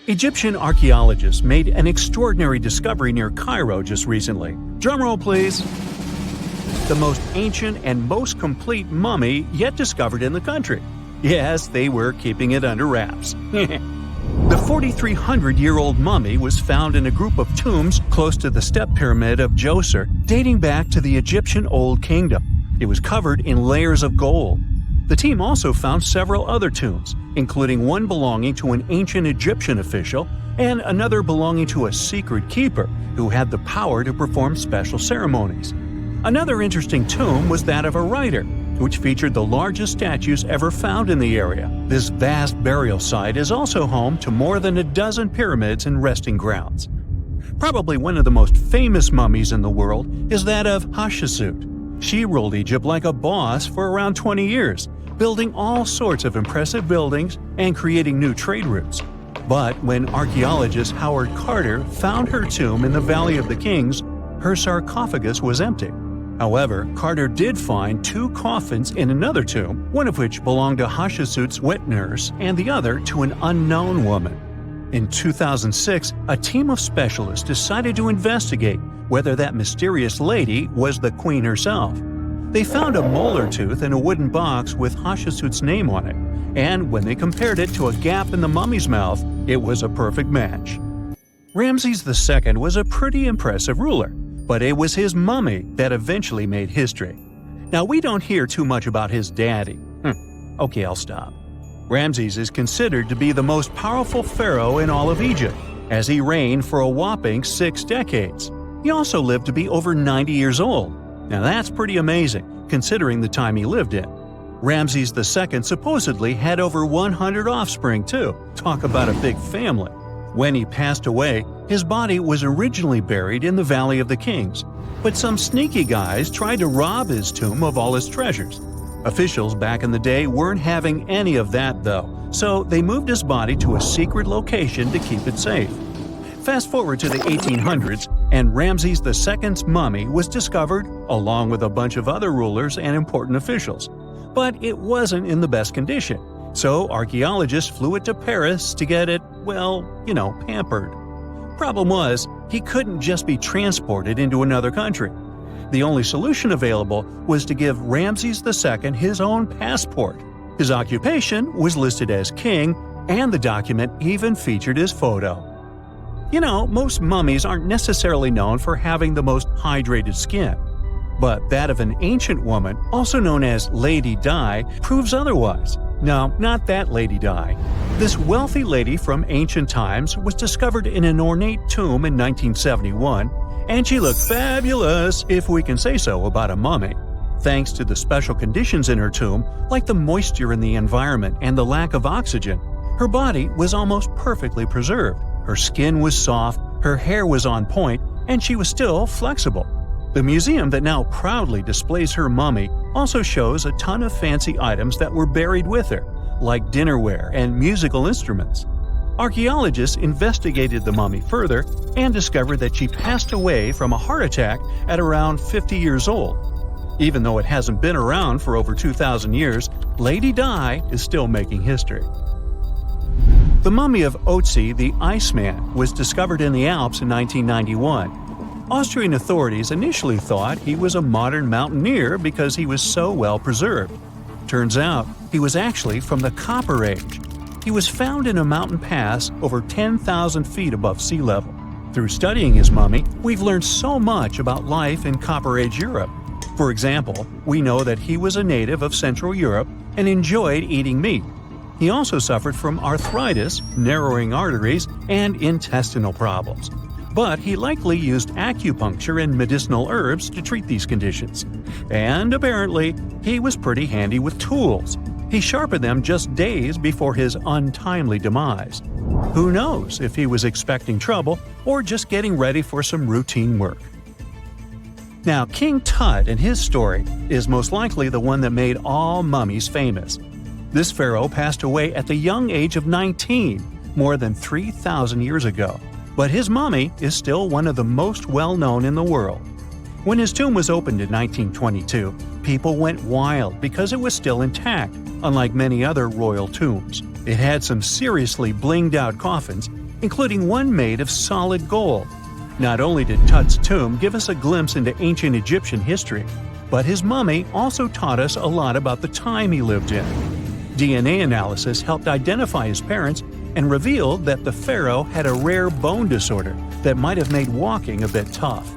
Egyptian archaeologists made an extraordinary discovery near Cairo just recently. Drumroll, please. The most ancient and most complete mummy yet discovered in the country. Yes, they were keeping it under wraps. The 4,300-year-old mummy was found in a group of tombs close to the step pyramid of Djoser, dating back to the Egyptian Old Kingdom. It was covered in layers of gold. The team also found several other tombs, including one belonging to an ancient Egyptian official and another belonging to a secret keeper who had the power to perform special ceremonies. Another interesting tomb was that of a writer, which featured the largest statues ever found in the area. This vast burial site is also home to more than a dozen pyramids and resting grounds. Probably one of the most famous mummies in the world is that of Hatshepsut. She ruled Egypt like a boss for around 20 years, building all sorts of impressive buildings and creating new trade routes. But when archaeologist Howard Carter found her tomb in the Valley of the Kings, her sarcophagus was empty. However, Carter did find 2 coffins in another tomb, one of which belonged to Hatshepsut's wet nurse and the other to an unknown woman. In 2006, a team of specialists decided to investigate whether that mysterious lady was the queen herself. They found a molar tooth in a wooden box with Hatshepsut's name on it, and when they compared it to a gap in the mummy's mouth, it was a perfect match. Ramses II was a pretty impressive ruler, but it was his mummy that eventually made history. Now, we don't hear too much about his daddy. Okay, I'll stop. Ramses is considered to be the most powerful pharaoh in all of Egypt, as he reigned for a whopping 6 decades. He also lived to be over 90 years old. Now that's pretty amazing, considering the time he lived in. Ramses II supposedly had over 100 offspring too. Talk about a big family. When he passed away, his body was originally buried in the Valley of the Kings, but some sneaky guys tried to rob his tomb of all his treasures. Officials back in the day weren't having any of that though, so they moved his body to a secret location to keep it safe. Fast forward to the 1800s, and Ramses II's mummy was discovered along with a bunch of other rulers and important officials. But it wasn't in the best condition, so archaeologists flew it to Paris to get it, pampered. Problem was, he couldn't just be transported into another country. The only solution available was to give Ramses II his own passport. His occupation was listed as king, and the document even featured his photo. Most mummies aren't necessarily known for having the most hydrated skin. But that of an ancient woman, also known as Lady Di, proves otherwise. No, not that Lady Di. This wealthy lady from ancient times was discovered in an ornate tomb in 1971, and she looked fabulous, if we can say so about a mummy. Thanks to the special conditions in her tomb, like the moisture in the environment and the lack of oxygen, her body was almost perfectly preserved. Her skin was soft, her hair was on point, and she was still flexible. The museum that now proudly displays her mummy also shows a ton of fancy items that were buried with her, like dinnerware and musical instruments. Archaeologists investigated the mummy further and discovered that she passed away from a heart attack at around 50 years old. Even though it hasn't been around for over 2,000 years, Lady Di is still making history. The mummy of Otzi the Iceman was discovered in the Alps in 1991. Austrian authorities initially thought he was a modern mountaineer because he was so well preserved. Turns out, he was actually from the Copper Age. He was found in a mountain pass over 10,000 feet above sea level. Through studying his mummy, we've learned so much about life in Copper Age Europe. For example, we know that he was a native of Central Europe and enjoyed eating meat. He also suffered from arthritis, narrowing arteries, and intestinal problems. But he likely used acupuncture and medicinal herbs to treat these conditions. And apparently, he was pretty handy with tools. He sharpened them just days before his untimely demise. Who knows if he was expecting trouble or just getting ready for some routine work. Now, King Tut and his story is most likely the one that made all mummies famous. This pharaoh passed away at the young age of 19, more than 3,000 years ago. But his mummy is still one of the most well-known in the world. When his tomb was opened in 1922, people went wild because it was still intact, unlike many other royal tombs. It had some seriously blinged-out coffins, including one made of solid gold. Not only did Tut's tomb give us a glimpse into ancient Egyptian history, but his mummy also taught us a lot about the time he lived in. DNA analysis helped identify his parents and revealed that the pharaoh had a rare bone disorder that might have made walking a bit tough.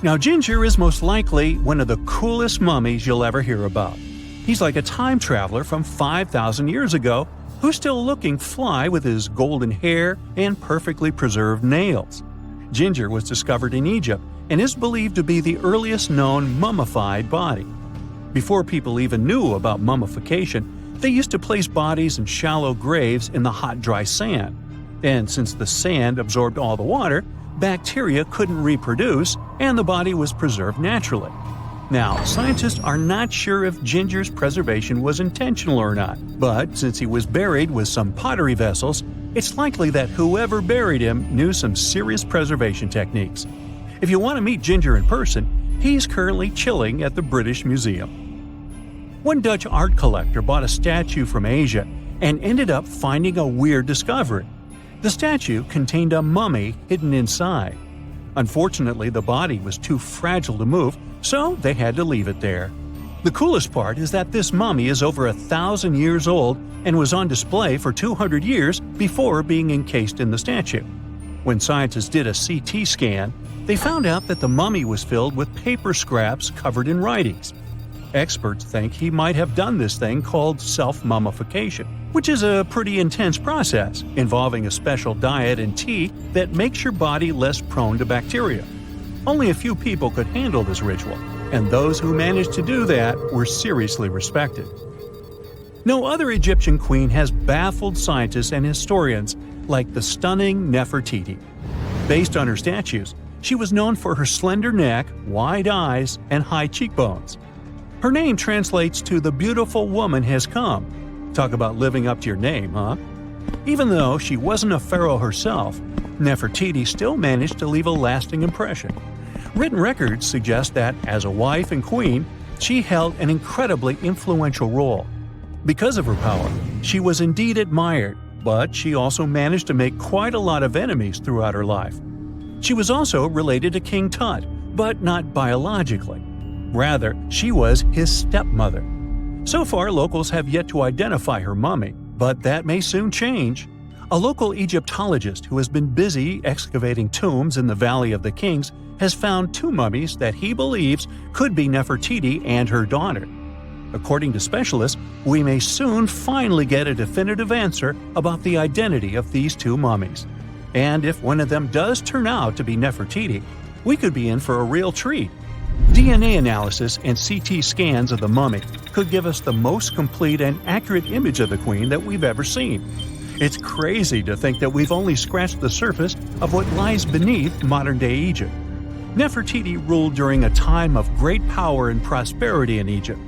Now, Ginger is most likely one of the coolest mummies you'll ever hear about. He's like a time traveler from 5,000 years ago who's still looking fly with his golden hair and perfectly preserved nails. Ginger was discovered in Egypt and is believed to be the earliest known mummified body. Before people even knew about mummification, they used to place bodies in shallow graves in the hot, dry sand. And since the sand absorbed all the water, bacteria couldn't reproduce and the body was preserved naturally. Now, scientists are not sure if Ginger's preservation was intentional or not, but since he was buried with some pottery vessels, it's likely that whoever buried him knew some serious preservation techniques. If you want to meet Ginger in person, he's currently chilling at the British Museum. One Dutch art collector bought a statue from Asia and ended up finding a weird discovery. The statue contained a mummy hidden inside. Unfortunately, the body was too fragile to move, so they had to leave it there. The coolest part is that this mummy is over 1,000 years old and was on display for 200 years before being encased in the statue. When scientists did a CT scan, they found out that the mummy was filled with paper scraps covered in writings. Experts think he might have done this thing called self-mummification, which is a pretty intense process involving a special diet and tea that makes your body less prone to bacteria. Only a few people could handle this ritual, and those who managed to do that were seriously respected. No other Egyptian queen has baffled scientists and historians like the stunning Nefertiti. Based on her statues, she was known for her slender neck, wide eyes, and high cheekbones. Her name translates to "the beautiful woman has come." Talk about living up to your name, huh? Even though she wasn't a pharaoh herself, Nefertiti still managed to leave a lasting impression. Written records suggest that, as a wife and queen, she held an incredibly influential role. Because of her power, she was indeed admired, but she also managed to make quite a lot of enemies throughout her life. She was also related to King Tut, but not biologically. Rather, she was his stepmother. So far, locals have yet to identify her mummy, but that may soon change. A local Egyptologist who has been busy excavating tombs in the Valley of the Kings has found two mummies that he believes could be Nefertiti and her daughter. According to specialists, we may soon finally get a definitive answer about the identity of these two mummies. And if one of them does turn out to be Nefertiti, we could be in for a real treat. DNA analysis and CT scans of the mummy could give us the most complete and accurate image of the queen that we've ever seen. It's crazy to think that we've only scratched the surface of what lies beneath modern-day Egypt. Nefertiti ruled during a time of great power and prosperity in Egypt,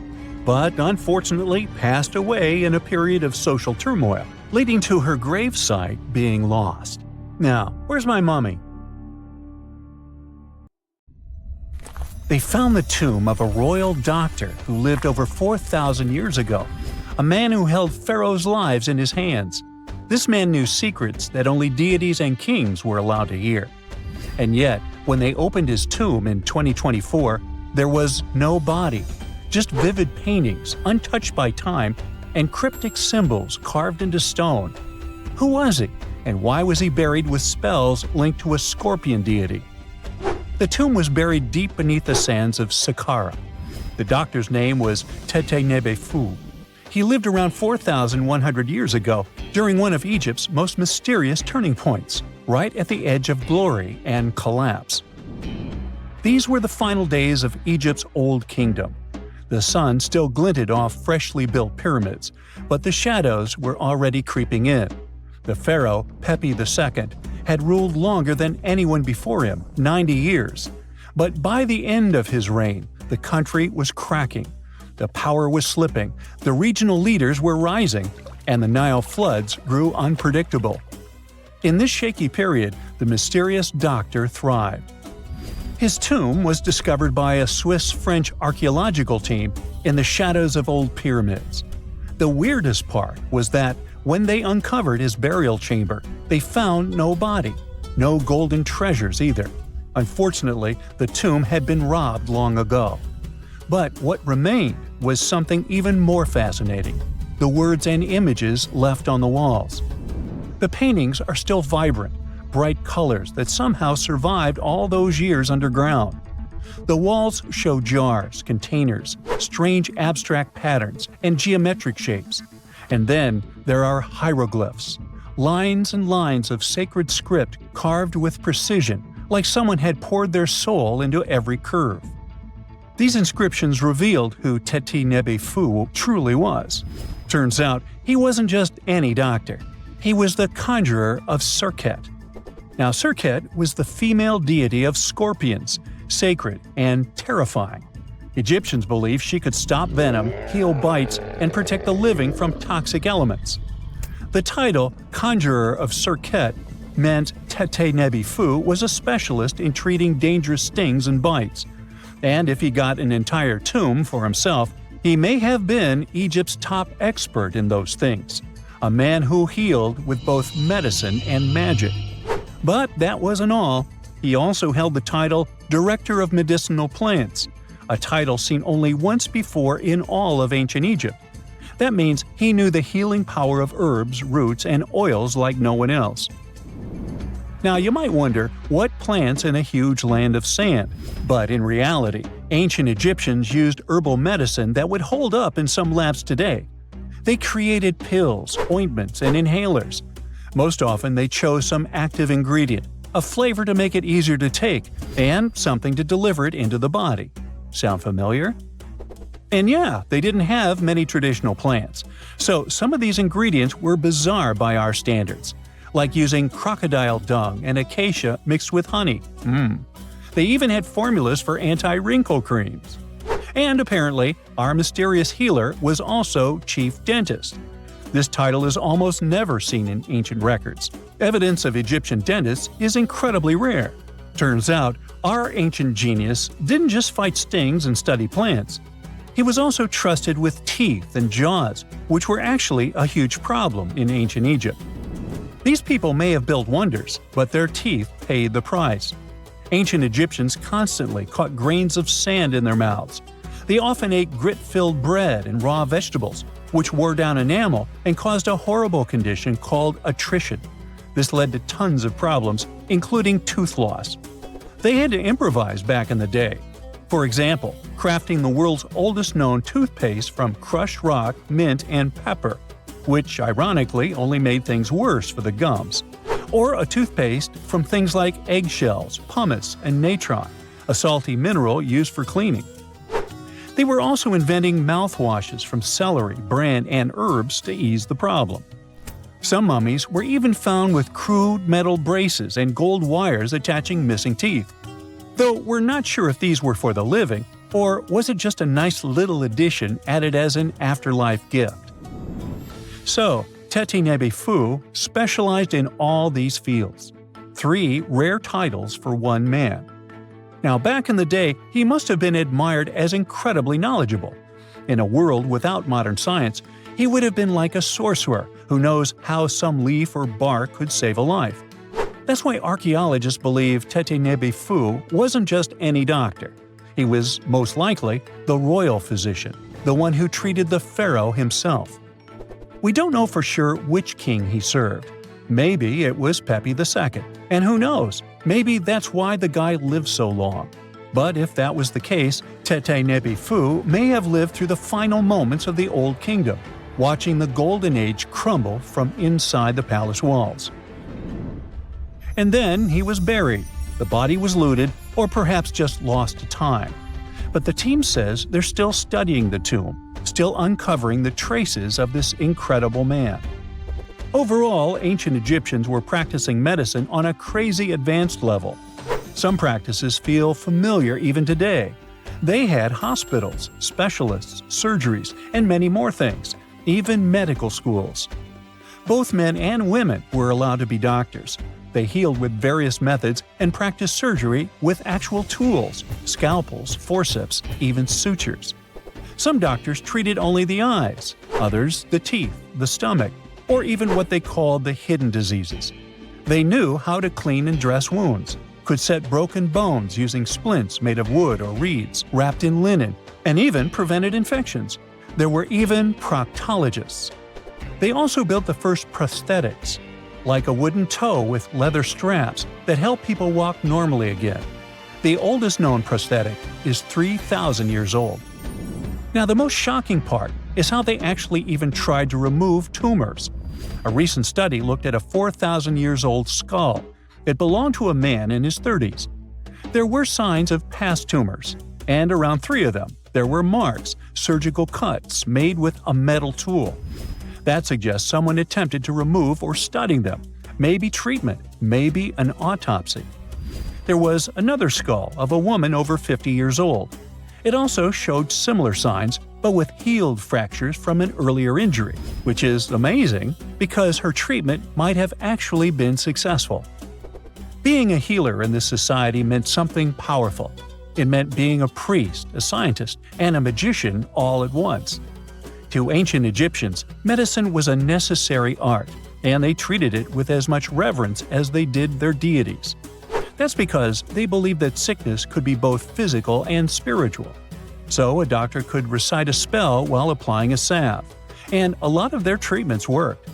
but unfortunately passed away in a period of social turmoil, leading to her gravesite being lost. Now, where's my mummy? They found the tomb of a royal doctor who lived over 4,000 years ago, a man who held pharaohs' lives in his hands. This man knew secrets that only deities and kings were allowed to hear. And yet, when they opened his tomb in 2024, there was no body, just vivid paintings, untouched by time, and cryptic symbols carved into stone. Who was he, and why was he buried with spells linked to a scorpion deity? The tomb was buried deep beneath the sands of Saqqara. The doctor's name was Tete Nebu. He lived around 4,100 years ago during one of Egypt's most mysterious turning points, right at the edge of glory and collapse. These were the final days of Egypt's Old Kingdom. The sun still glinted off freshly built pyramids, but the shadows were already creeping in. The pharaoh, Pepi II, had ruled longer than anyone before him, 90 years. But by the end of his reign, the country was cracking. The power was slipping, the regional leaders were rising, and the Nile floods grew unpredictable. In this shaky period, the mysterious doctor thrived. His tomb was discovered by a Swiss-French archaeological team in the shadows of old pyramids. The weirdest part was that when they uncovered his burial chamber, they found no body, no golden treasures either. Unfortunately, the tomb had been robbed long ago. But what remained was something even more fascinating: the words and images left on the walls. The paintings are still vibrant, bright colors that somehow survived all those years underground. The walls show jars, containers, strange abstract patterns, and geometric shapes. And then there are hieroglyphs, lines and lines of sacred script carved with precision, like someone had poured their soul into every curve. These inscriptions revealed who Tete Nebu truly was. Turns out, he wasn't just any doctor. He was the conjurer of Serket. Now, Serket was the female deity of scorpions, sacred and terrifying. Egyptians believed she could stop venom, heal bites, and protect the living from toxic elements. The title, Conjurer of Serket, meant Tete Nebu was a specialist in treating dangerous stings and bites. And if he got an entire tomb for himself, he may have been Egypt's top expert in those things, a man who healed with both medicine and magic. But that wasn't all. He also held the title Director of Medicinal Plants, a title seen only once before in all of ancient Egypt. That means he knew the healing power of herbs, roots, and oils like no one else. Now, you might wonder, what plants in a huge land of sand? But in reality, ancient Egyptians used herbal medicine that would hold up in some labs today. They created pills, ointments, and inhalers. Most often, they chose some active ingredient, a flavor to make it easier to take, and something to deliver it into the body. Sound familiar? And yeah, they didn't have many traditional plants, so some of these ingredients were bizarre by our standards, like using crocodile dung and acacia mixed with honey. They even had formulas for anti-wrinkle creams. And apparently, our mysterious healer was also chief dentist. This title is almost never seen in ancient records. Evidence of Egyptian dentists is incredibly rare. Turns out, our ancient genius didn't just fight stings and study plants. He was also trusted with teeth and jaws, which were actually a huge problem in ancient Egypt. These people may have built wonders, but their teeth paid the price. Ancient Egyptians constantly caught grains of sand in their mouths. They often ate grit-filled bread and raw vegetables, which wore down enamel and caused a horrible condition called attrition. This led to tons of problems, including tooth loss. They had to improvise back in the day. For example, crafting the world's oldest known toothpaste from crushed rock, mint, and pepper, which ironically only made things worse for the gums. Or a toothpaste from things like eggshells, pumice, and natron, a salty mineral used for cleaning. They were also inventing mouthwashes from celery, bran, and herbs to ease the problem. Some mummies were even found with crude metal braces and gold wires attaching missing teeth. Though we're not sure if these were for the living, or was it just a nice little addition added as an afterlife gift. So, Tete Nebu specialized in all these fields. 3 rare titles for one man. Now, back in the day, he must have been admired as incredibly knowledgeable. In a world without modern science, he would have been like a sorcerer who knows how some leaf or bark could save a life. That's why archaeologists believe Tete Nebu wasn't just any doctor. He was, most likely, the royal physician, the one who treated the pharaoh himself. We don't know for sure which king he served. Maybe it was Pepi II, and who knows, maybe that's why the guy lived so long. But if that was the case, Tete Nebu may have lived through the final moments of the Old Kingdom, watching the Golden Age crumble from inside the palace walls. And then he was buried. The body was looted, or perhaps just lost to time. But the team says they're still studying the tomb, still uncovering the traces of this incredible man. Overall, ancient Egyptians were practicing medicine on a crazy advanced level. Some practices feel familiar even today. They had hospitals, specialists, surgeries, and many more things, even medical schools. Both men and women were allowed to be doctors. They healed with various methods and practiced surgery with actual tools, scalpels, forceps, even sutures. Some doctors treated only the eyes, others the teeth, the stomach, or even what they called the hidden diseases. They knew how to clean and dress wounds, could set broken bones using splints made of wood or reeds wrapped in linen, and even prevented infections. There were even proctologists. They also built the first prosthetics, like a wooden toe with leather straps that help people walk normally again. The oldest known prosthetic is 3,000 years old. Now, the most shocking part is how they actually even tried to remove tumors. A recent study looked at a 4,000 years old skull. It belonged to a man in his 30s. There were signs of past tumors, and around 3 of them, there were marks, surgical cuts made with a metal tool. That suggests someone attempted to remove or study them, maybe treatment, maybe an autopsy. There was another skull of a woman over 50 years old. It also showed similar signs, but with healed fractures from an earlier injury, which is amazing because her treatment might have actually been successful. Being a healer in this society meant something powerful. It meant being a priest, a scientist, and a magician all at once. To ancient Egyptians, medicine was a necessary art, and they treated it with as much reverence as they did their deities. That's because they believed that sickness could be both physical and spiritual. So a doctor could recite a spell while applying a salve, and a lot of their treatments worked.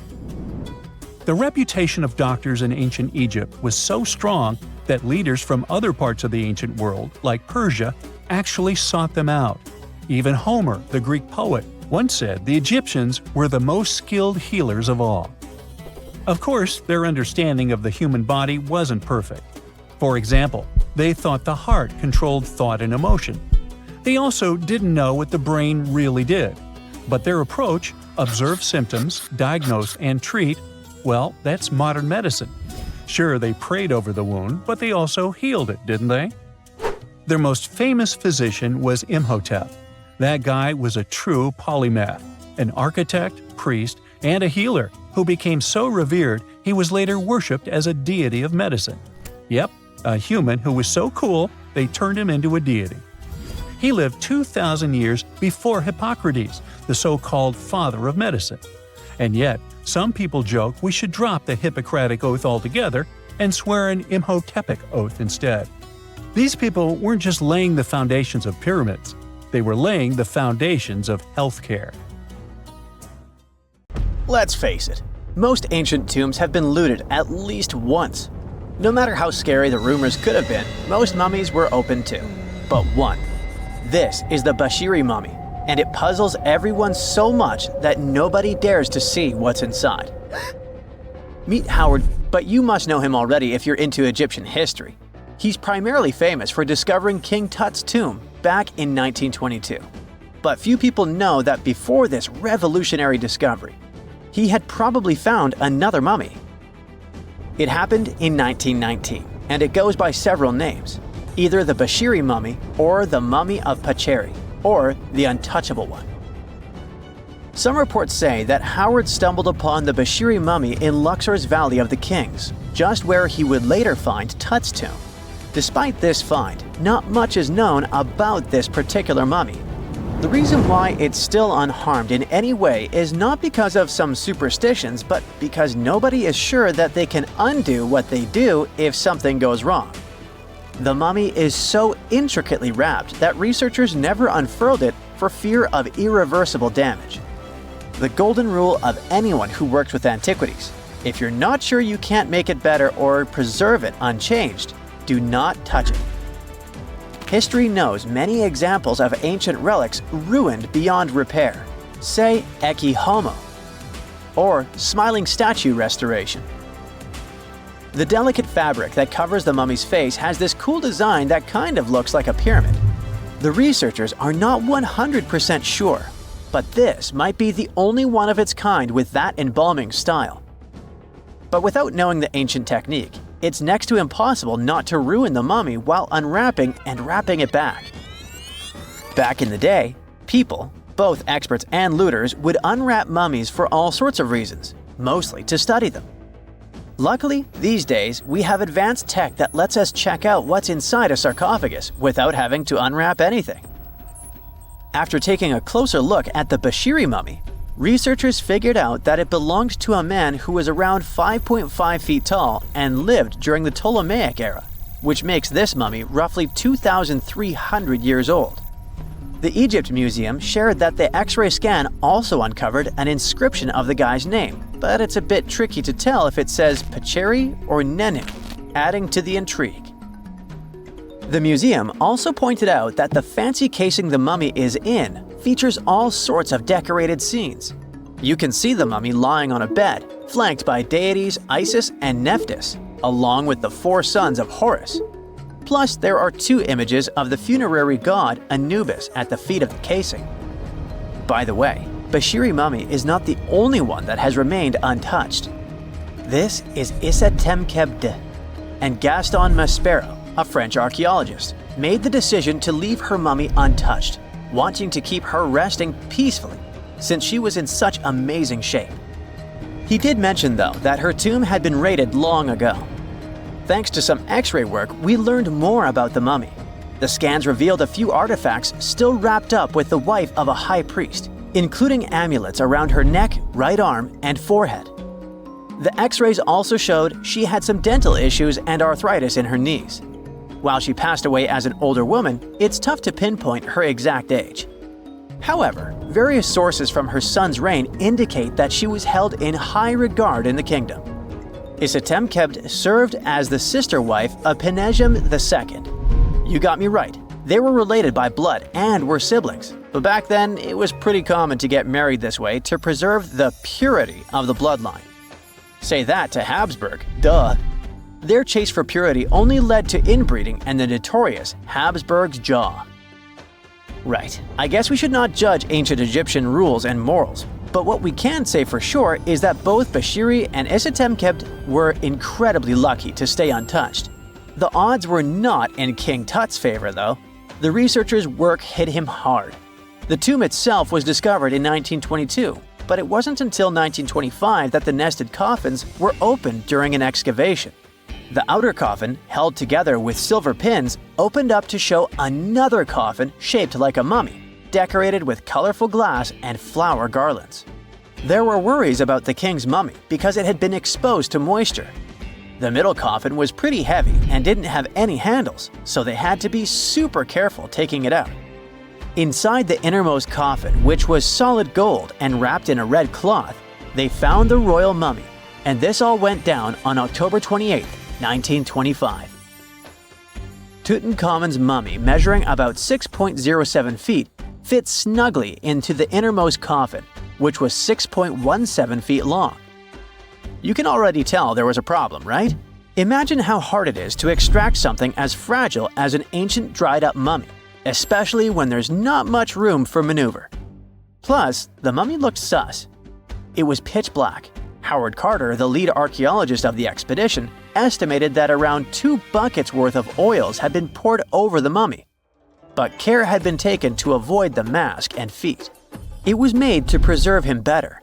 The reputation of doctors in ancient Egypt was so strong that leaders from other parts of the ancient world, like Persia, actually sought them out. Even Homer, the Greek poet, once said the Egyptians were the most skilled healers of all. Of course, their understanding of the human body wasn't perfect. For example, they thought the heart controlled thought and emotion. They also didn't know what the brain really did. But their approach, observe symptoms, diagnose, and treat, well, that's modern medicine. Sure, they prayed over the wound, but they also healed it, didn't they? Their most famous physician was Imhotep. That guy was a true polymath, an architect, priest, and a healer who became so revered he was later worshipped as a deity of medicine. Yep, a human who was so cool they turned him into a deity. He lived 2,000 years before Hippocrates, the so-called father of medicine. And yet, some people joke we should drop the Hippocratic Oath altogether and swear an Imhotepic oath instead. These people weren't just laying the foundations of pyramids, they were laying the foundations of healthcare. Let's face it, most ancient tombs have been looted at least once. No matter how scary the rumors could have been, most mummies were open too. But one. This is the Bashiri mummy, and it puzzles everyone so much that nobody dares to see what's inside. Meet Howard, but you must know him already if you're into Egyptian history. He's primarily famous for discovering King Tut's tomb back in 1922. But few people know that before this revolutionary discovery, he had probably found another mummy. It happened in 1919, and it goes by several names, either the Bashiri mummy or the mummy of Pacheri, or the untouchable one. Some reports say that Howard stumbled upon the Bashiri mummy in Luxor's Valley of the Kings, just where he would later find Tut's tomb. Despite this find, not much is known about this particular mummy. The reason why it's still unharmed in any way is not because of some superstitions, but because nobody is sure that they can undo what they do if something goes wrong. The mummy is so intricately wrapped that researchers never unfurled it for fear of irreversible damage. The golden rule of anyone who works with antiquities: if you're not sure you can't make it better or preserve it unchanged, do not touch it. History knows many examples of ancient relics ruined beyond repair, say Ecce Homo, or smiling statue restoration. The delicate fabric that covers the mummy's face has this cool design that kind of looks like a pyramid. The researchers are not 100% sure, but this might be the only one of its kind with that embalming style. But without knowing the ancient technique, it's next to impossible not to ruin the mummy while unwrapping and wrapping it back. Back in the day, people, both experts and looters, would unwrap mummies for all sorts of reasons, mostly to study them. Luckily, these days, we have advanced tech that lets us check out what's inside a sarcophagus without having to unwrap anything. After taking a closer look at the Bashiri mummy, researchers figured out that it belonged to a man who was around 5.5 feet tall and lived during the Ptolemaic era, which makes this mummy roughly 2,300 years old. The Egypt Museum shared that the X-ray scan also uncovered an inscription of the guy's name, but it's a bit tricky to tell if it says Pacheri or Nenu, adding to the intrigue. The museum also pointed out that the fancy casing the mummy is in features all sorts of decorated scenes. You can see the mummy lying on a bed, flanked by deities Isis and Nephthys, along with the 4 sons of Horus. Plus, there are 2 images of the funerary god Anubis at the feet of the casing. By the way, Bashiri mummy is not the only one that has remained untouched. This is Issa Temkebde, and Gaston Maspero, a French archaeologist, made the decision to leave her mummy untouched, wanting to keep her resting peacefully since she was in such amazing shape. He did mention, though, that her tomb had been raided long ago. Thanks to some X-ray work, we learned more about the mummy. The scans revealed a few artifacts still wrapped up with the wife of a high priest, including amulets around her neck, right arm, and forehead. The X-rays also showed she had some dental issues and arthritis in her knees. While she passed away as an older woman, it's tough to pinpoint her exact age. However, various sources from her son's reign indicate that she was held in high regard in the kingdom. Isitemkebd served as the sister wife of Penejam II. You got me right, they were related by blood and were siblings, but back then it was pretty common to get married this way to preserve the purity of the bloodline. Say that to Habsburg, duh. Their chase for purity only led to inbreeding and the notorious Habsburg's jaw. Right, I guess we should not judge ancient Egyptian rules and morals, but what we can say for sure is that both Bashiri and Isitemkebd were incredibly lucky to stay untouched. The odds were not in King Tut's favor, though. The researchers' work hit him hard. The tomb itself was discovered in 1922, but it wasn't until 1925 that the nested coffins were opened during an excavation. The outer coffin, held together with silver pins, opened up to show another coffin shaped like a mummy, decorated with colorful glass and flower garlands. There were worries about the king's mummy because it had been exposed to moisture. The middle coffin was pretty heavy and didn't have any handles, so they had to be super careful taking it out. Inside the innermost coffin, which was solid gold and wrapped in a red cloth, they found the royal mummy, and this all went down on October 28, 1925. Tutankhamun's mummy, measuring about 6.07 feet, fit snugly into the innermost coffin, which was 6.17 feet long. You can already tell there was a problem, right? Imagine how hard it is to extract something as fragile as an ancient dried-up mummy, especially when there's not much room for maneuver. Plus, the mummy looked sus. It was pitch black. Howard Carter, the lead archaeologist of the expedition, estimated that around 2 buckets worth of oils had been poured over the mummy. But care had been taken to avoid the mask and feet. It was made to preserve him better.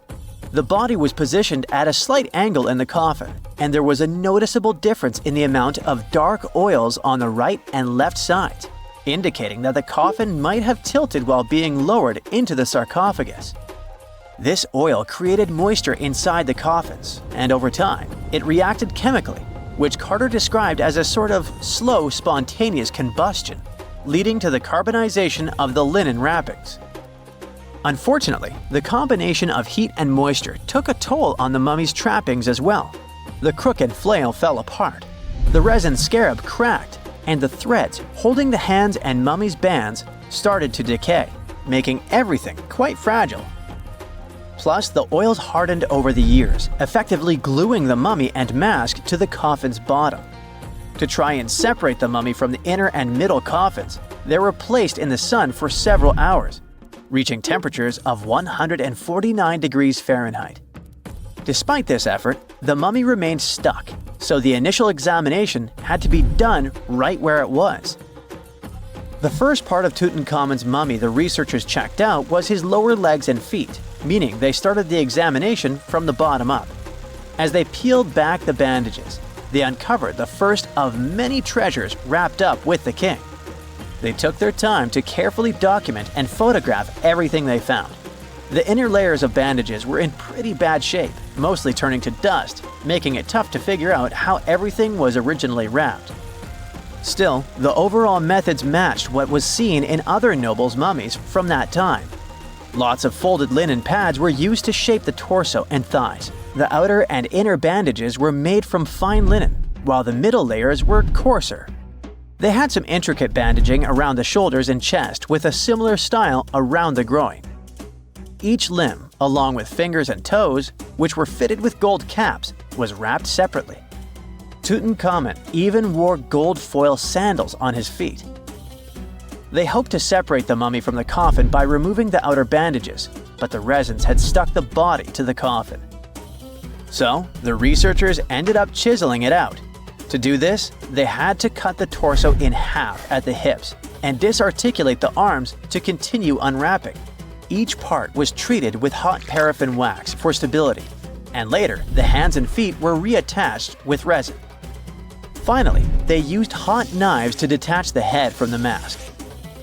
The body was positioned at a slight angle in the coffin, and there was a noticeable difference in the amount of dark oils on the right and left sides, indicating that the coffin might have tilted while being lowered into the sarcophagus. This oil created moisture inside the coffins, and over time, it reacted chemically, which Carter described as a sort of slow, spontaneous combustion, leading to the carbonization of the linen wrappings. Unfortunately, the combination of heat and moisture took a toll on the mummy's trappings as well. The crooked flail fell apart, the resin scarab cracked, and the threads holding the hands and mummy's bands started to decay, making everything quite fragile. Plus, the oils hardened over the years, effectively gluing the mummy and mask to the coffin's bottom. To try and separate the mummy from the inner and middle coffins, they were placed in the sun for several hours, reaching temperatures of 149 degrees Fahrenheit. Despite this effort, the mummy remained stuck, so the initial examination had to be done right where it was. The first part of Tutankhamun's mummy the researchers checked out was his lower legs and feet, meaning they started the examination from the bottom up. As they peeled back the bandages, they uncovered the first of many treasures wrapped up with the king. They took their time to carefully document and photograph everything they found. The inner layers of bandages were in pretty bad shape, mostly turning to dust, making it tough to figure out how everything was originally wrapped. Still, the overall methods matched what was seen in other nobles' mummies from that time. Lots of folded linen pads were used to shape the torso and thighs. The outer and inner bandages were made from fine linen, while the middle layers were coarser. They had some intricate bandaging around the shoulders and chest with a similar style around the groin. Each limb, along with fingers and toes, which were fitted with gold caps, was wrapped separately. Tutankhamun even wore gold foil sandals on his feet. They hoped to separate the mummy from the coffin by removing the outer bandages, but the resins had stuck the body to the coffin. So, the researchers ended up chiseling it out. To do this, they had to cut the torso in half at the hips and disarticulate the arms to continue unwrapping. Each part was treated with hot paraffin wax for stability, and later the hands and feet were reattached with resin. Finally, they used hot knives to detach the head from the mask.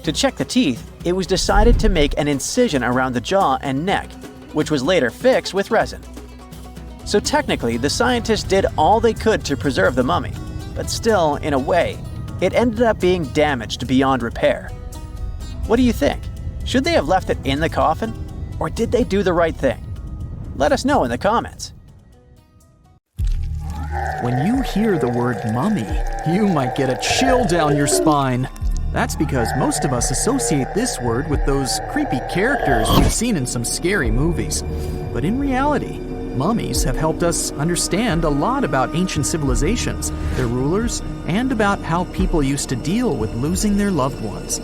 To check the teeth, it was decided to make an incision around the jaw and neck, which was later fixed with resin. So technically, the scientists did all they could to preserve the mummy, but still, in a way, it ended up being damaged beyond repair. What do you think? Should they have left it in the coffin? Or did they do the right thing? Let us know in the comments. When you hear the word mummy, you might get a chill down your spine. That's because most of us associate this word with those creepy characters we've seen in some scary movies. But in reality, mummies have helped us understand a lot about ancient civilizations, their rulers, and about how people used to deal with losing their loved ones.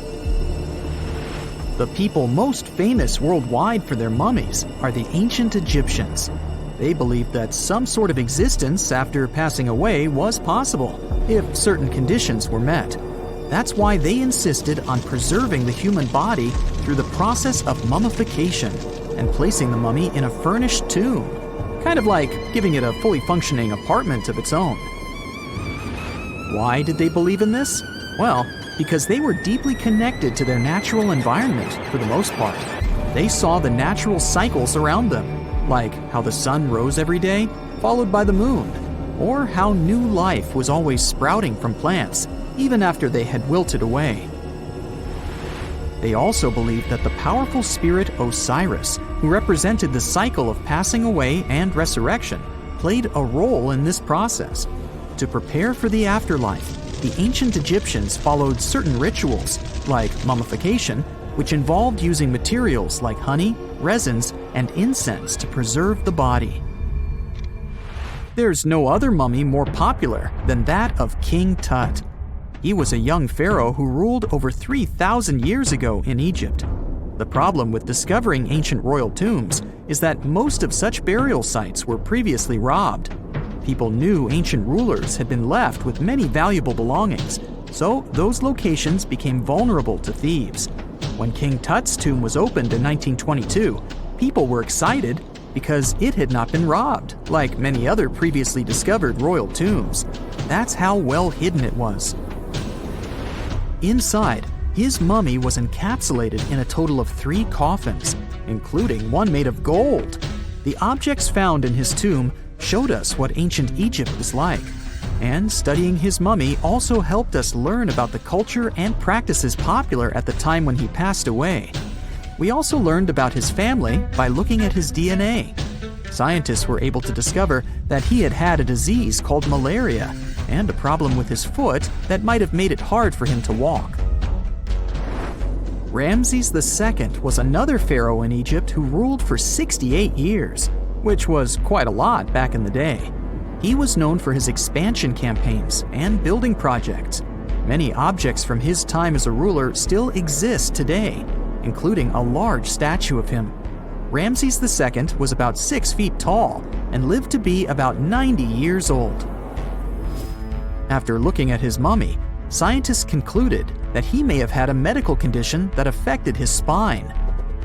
The people most famous worldwide for their mummies are the ancient Egyptians. They believed that some sort of existence after passing away was possible, if certain conditions were met. That's why they insisted on preserving the human body through the process of mummification and placing the mummy in a furnished tomb, kind of like giving it a fully functioning apartment of its own. Why did they believe in this? Well, because they were deeply connected to their natural environment for the most part. They saw the natural cycles around them, like how the sun rose every day, followed by the moon, or how new life was always sprouting from plants, even after they had wilted away. They also believed that the powerful spirit Osiris, who represented the cycle of passing away and resurrection, played a role in this process. To prepare for the afterlife, the ancient Egyptians followed certain rituals, like mummification, which involved using materials like honey, resins, and incense to preserve the body. There's no other mummy more popular than that of King Tut. He was a young pharaoh who ruled over 3,000 years ago in Egypt. The problem with discovering ancient royal tombs is that most of such burial sites were previously robbed. People knew ancient rulers had been left with many valuable belongings, so those locations became vulnerable to thieves. When King Tut's tomb was opened in 1922, people were excited because it had not been robbed, like many other previously discovered royal tombs. That's how well hidden it was. Inside, his mummy was encapsulated in a total of 3 coffins, including one made of gold. The objects found in his tomb showed us what ancient Egypt was like, and studying his mummy also helped us learn about the culture and practices popular at the time when he passed away. We also learned about his family by looking at his DNA. Scientists were able to discover that he had had a disease called malaria and a problem with his foot that might have made it hard for him to walk. Ramses II was another pharaoh in Egypt who ruled for 68 years, which was quite a lot back in the day. He was known for his expansion campaigns and building projects. Many objects from his time as a ruler still exist today, including a large statue of him. Ramses II was about 6 feet tall and lived to be about 90 years old. After looking at his mummy, scientists concluded that he may have had a medical condition that affected his spine.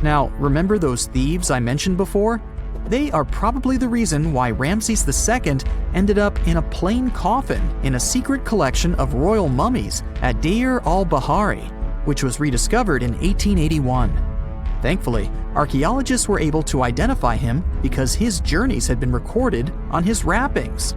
Now, remember those thieves I mentioned before? They are probably the reason why Ramses II ended up in a plain coffin in a secret collection of royal mummies at Deir al-Bahari, which was rediscovered in 1881. Thankfully, archaeologists were able to identify him because his journeys had been recorded on his wrappings.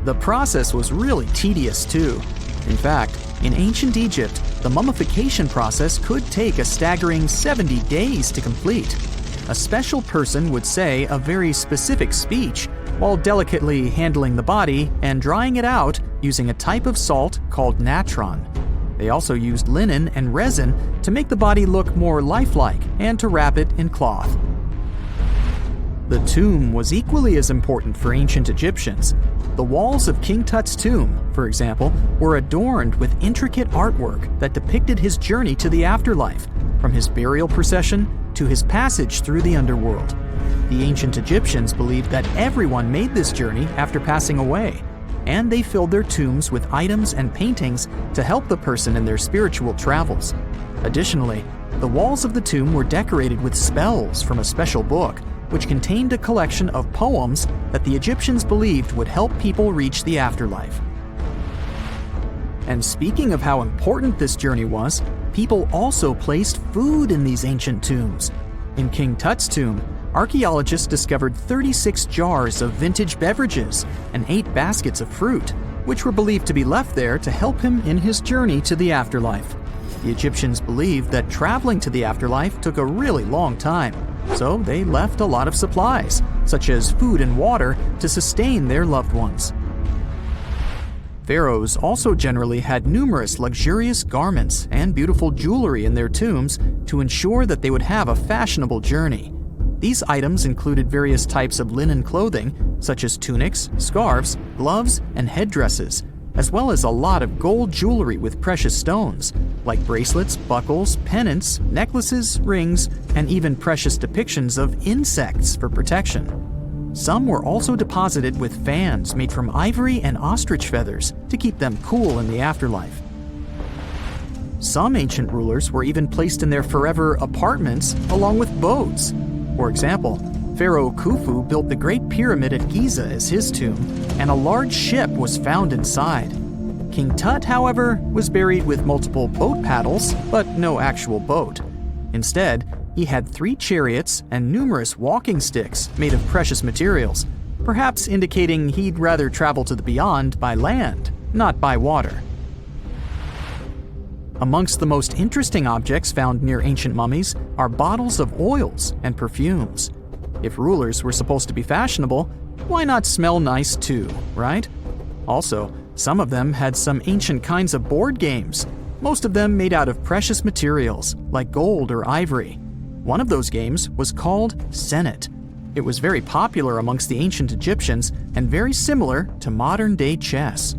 The process was really tedious too. In fact, in ancient Egypt, the mummification process could take a staggering 70 days to complete. A special person would say a very specific speech while delicately handling the body and drying it out using a type of salt called natron. They also used linen and resin to make the body look more lifelike and to wrap it in cloth. The tomb was equally as important for ancient Egyptians. The walls of King Tut's tomb, for example, were adorned with intricate artwork that depicted his journey to the afterlife, from his burial procession to his passage through the underworld. The ancient Egyptians believed that everyone made this journey after passing away, and they filled their tombs with items and paintings to help the person in their spiritual travels. Additionally, the walls of the tomb were decorated with spells from a special book, which contained a collection of poems that the Egyptians believed would help people reach the afterlife. And speaking of how important this journey was, people also placed food in these ancient tombs. In King Tut's tomb, archaeologists discovered 36 jars of vintage beverages and 8 baskets of fruit, which were believed to be left there to help him in his journey to the afterlife. The Egyptians believed that traveling to the afterlife took a really long time, so they left a lot of supplies, such as food and water, to sustain their loved ones. Pharaohs also generally had numerous luxurious garments and beautiful jewelry in their tombs to ensure that they would have a fashionable journey. These items included various types of linen clothing, such as tunics, scarves, gloves, and headdresses, as well as a lot of gold jewelry with precious stones, like bracelets, buckles, pendants, necklaces, rings, and even precious depictions of insects for protection. Some were also deposited with fans made from ivory and ostrich feathers to keep them cool in the afterlife. Some ancient rulers were even placed in their forever apartments along with boats. For example, Pharaoh Khufu built the Great Pyramid at Giza as his tomb, and a large ship was found inside. King Tut, however, was buried with multiple boat paddles, but no actual boat. Instead, he had 3 chariots and numerous walking sticks made of precious materials, perhaps indicating he'd rather travel to the beyond by land, not by water. Amongst the most interesting objects found near ancient mummies are bottles of oils and perfumes. If rulers were supposed to be fashionable, why not smell nice too, right? Also, some of them had some ancient kinds of board games, most of them made out of precious materials like gold or ivory. One of those games was called Senet. It was very popular amongst the ancient Egyptians and very similar to modern-day chess.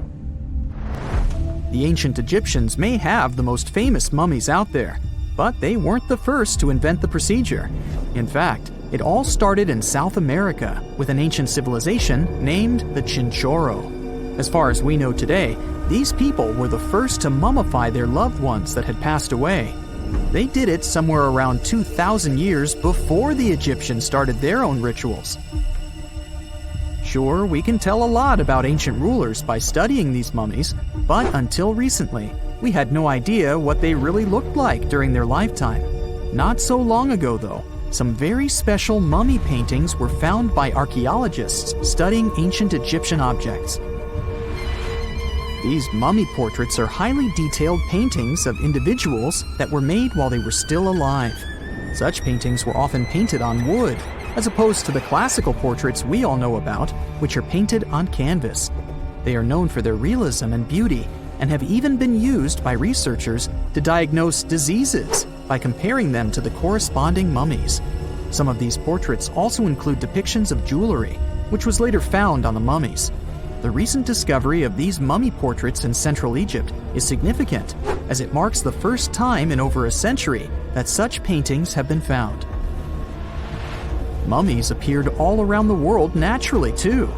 The ancient Egyptians may have the most famous mummies out there, but they weren't the first to invent the procedure. In fact, it all started in South America with an ancient civilization named the Chinchorro. As far as we know today, these people were the first to mummify their loved ones that had passed away. They did it somewhere around 2,000 years before the Egyptians started their own rituals. Sure, we can tell a lot about ancient rulers by studying these mummies, but until recently, we had no idea what they really looked like during their lifetime. Not so long ago, though, some very special mummy paintings were found by archaeologists studying ancient Egyptian objects. These mummy portraits are highly detailed paintings of individuals that were made while they were still alive. Such paintings were often painted on wood, as opposed to the classical portraits we all know about, which are painted on canvas. They are known for their realism and beauty, and have even been used by researchers to diagnose diseases by comparing them to the corresponding mummies. Some of these portraits also include depictions of jewelry, which was later found on the mummies. The recent discovery of these mummy portraits in Central Egypt is significant, as it marks the first time in over a century that such paintings have been found. Mummies appeared all around the world naturally, too.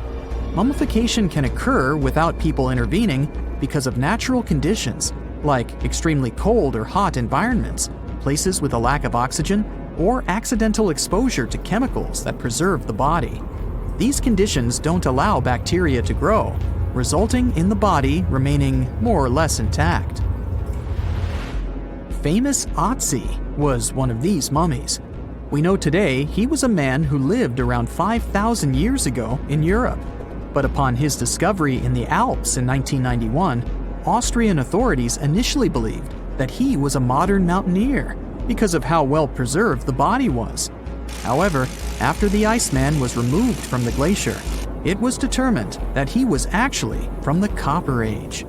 Mummification can occur without people intervening because of natural conditions, like extremely cold or hot environments, places with a lack of oxygen, or accidental exposure to chemicals that preserve the body. These conditions don't allow bacteria to grow, resulting in the body remaining more or less intact. Famous Otzi was one of these mummies. We know today he was a man who lived around 5,000 years ago in Europe. But upon his discovery in the Alps in 1991, Austrian authorities initially believed that he was a modern mountaineer because of how well preserved the body was. However, after the Iceman was removed from the glacier, it was determined that he was actually from the Copper Age.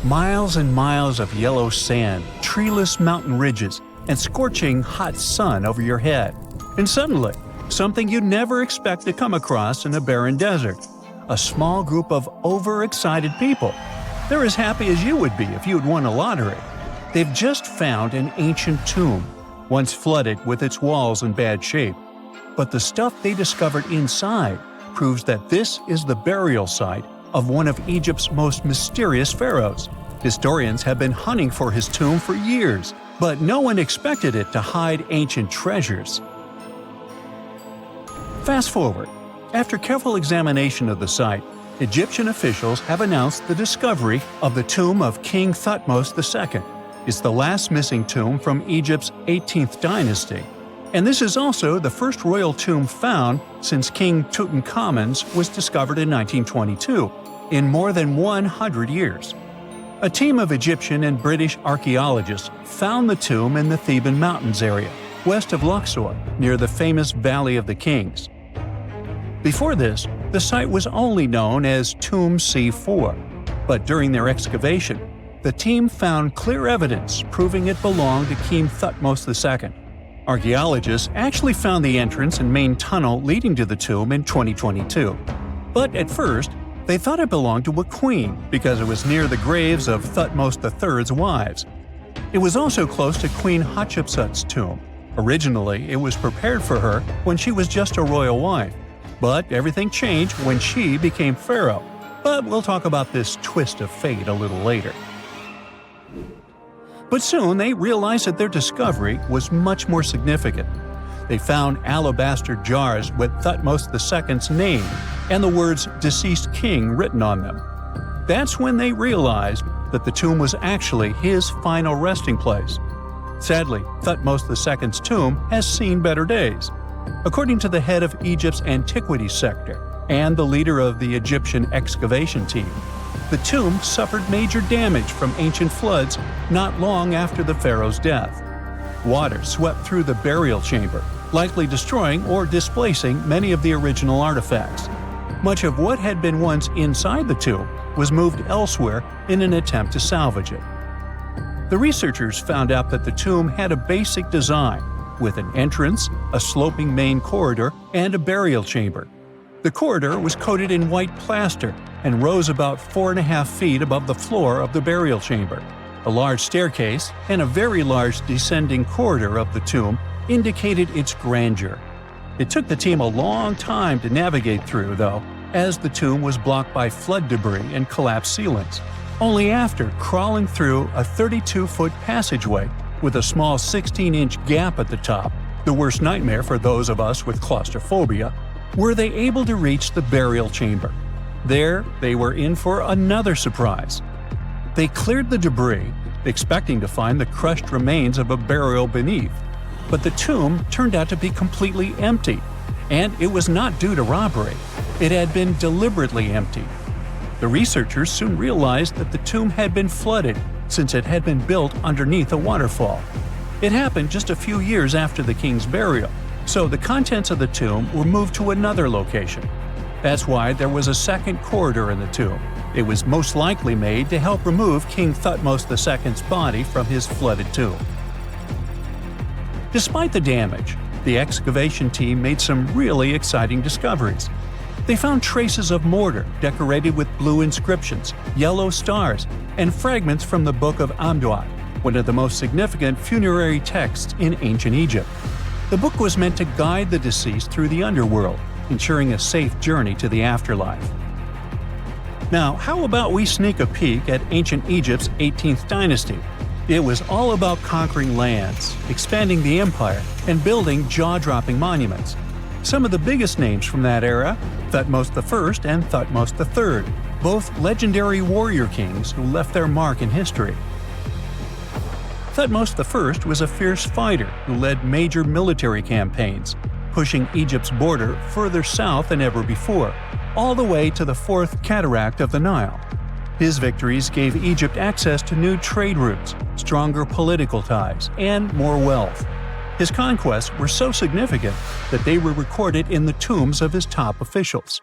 Miles and miles of yellow sand, treeless mountain ridges, and scorching hot sun over your head. And suddenly, something you'd never expect to come across in a barren desert. A small group of overexcited people. They're as happy as you would be if you'd won a lottery. They've just found an ancient tomb, once flooded with its walls in bad shape. But the stuff they discovered inside proves that this is the burial site of one of Egypt's most mysterious pharaohs. Historians have been hunting for his tomb for years, but no one expected it to hide ancient treasures. Fast forward. After careful examination of the site, Egyptian officials have announced the discovery of the tomb of King Thutmose II. It's the last missing tomb from Egypt's 18th dynasty. And this is also the first royal tomb found since King Tutankhamun's was discovered in 1922, in more than 100 years. A team of Egyptian and British archaeologists found the tomb in the Theban Mountains area, west of Luxor, near the famous Valley of the Kings. Before this, the site was only known as Tomb C4, but during their excavation, the team found clear evidence proving it belonged to King Thutmose II. Archaeologists actually found the entrance and main tunnel leading to the tomb in 2022. But at first, they thought it belonged to a queen because it was near the graves of Thutmose III's wives. It was also close to Queen Hatshepsut's tomb. Originally, it was prepared for her when she was just a royal wife. But everything changed when she became pharaoh. But we'll talk about this twist of fate a little later. But soon they realized that their discovery was much more significant. They found alabaster jars with Thutmose II's name and the words "deceased king" written on them. That's when they realized that the tomb was actually his final resting place. Sadly, Thutmose II's tomb has seen better days. According to the head of Egypt's antiquities sector and the leader of the Egyptian excavation team, the tomb suffered major damage from ancient floods not long after the pharaoh's death. Water swept through the burial chamber, likely destroying or displacing many of the original artifacts. Much of what had been once inside the tomb was moved elsewhere in an attempt to salvage it. The researchers found out that the tomb had a basic design, with an entrance, a sloping main corridor, and a burial chamber. The corridor was coated in white plaster and rose about 4.5 feet above the floor of the burial chamber. A large staircase and a very large descending corridor of the tomb indicated its grandeur. It took the team a long time to navigate through, though, as the tomb was blocked by flood debris and collapsed ceilings. Only after crawling through a 32-foot passageway with a small 16-inch gap at the top, the worst nightmare for those of us with claustrophobia, were they able to reach the burial chamber. There, they were in for another surprise. They cleared the debris, expecting to find the crushed remains of a burial beneath. But the tomb turned out to be completely empty, and it was not due to robbery. It had been deliberately emptied. The researchers soon realized that the tomb had been flooded since it had been built underneath a waterfall. It happened just a few years after the king's burial, so the contents of the tomb were moved to another location. That's why there was a second corridor in the tomb. It was most likely made to help remove King Thutmose II's body from his flooded tomb. Despite the damage, the excavation team made some really exciting discoveries. They found traces of mortar decorated with blue inscriptions, yellow stars, and fragments from the Book of Amduat, one of the most significant funerary texts in ancient Egypt. The book was meant to guide the deceased through the underworld, ensuring a safe journey to the afterlife. Now, how about we sneak a peek at ancient Egypt's 18th dynasty? It was all about conquering lands, expanding the empire, and building jaw-dropping monuments. Some of the biggest names from that era, Thutmose I and Thutmose III, both legendary warrior kings who left their mark in history. Thutmose I was a fierce fighter who led major military campaigns, pushing Egypt's border further south than ever before, all the way to the fourth cataract of the Nile. His victories gave Egypt access to new trade routes, stronger political ties, and more wealth. His conquests were so significant that they were recorded in the tombs of his top officials.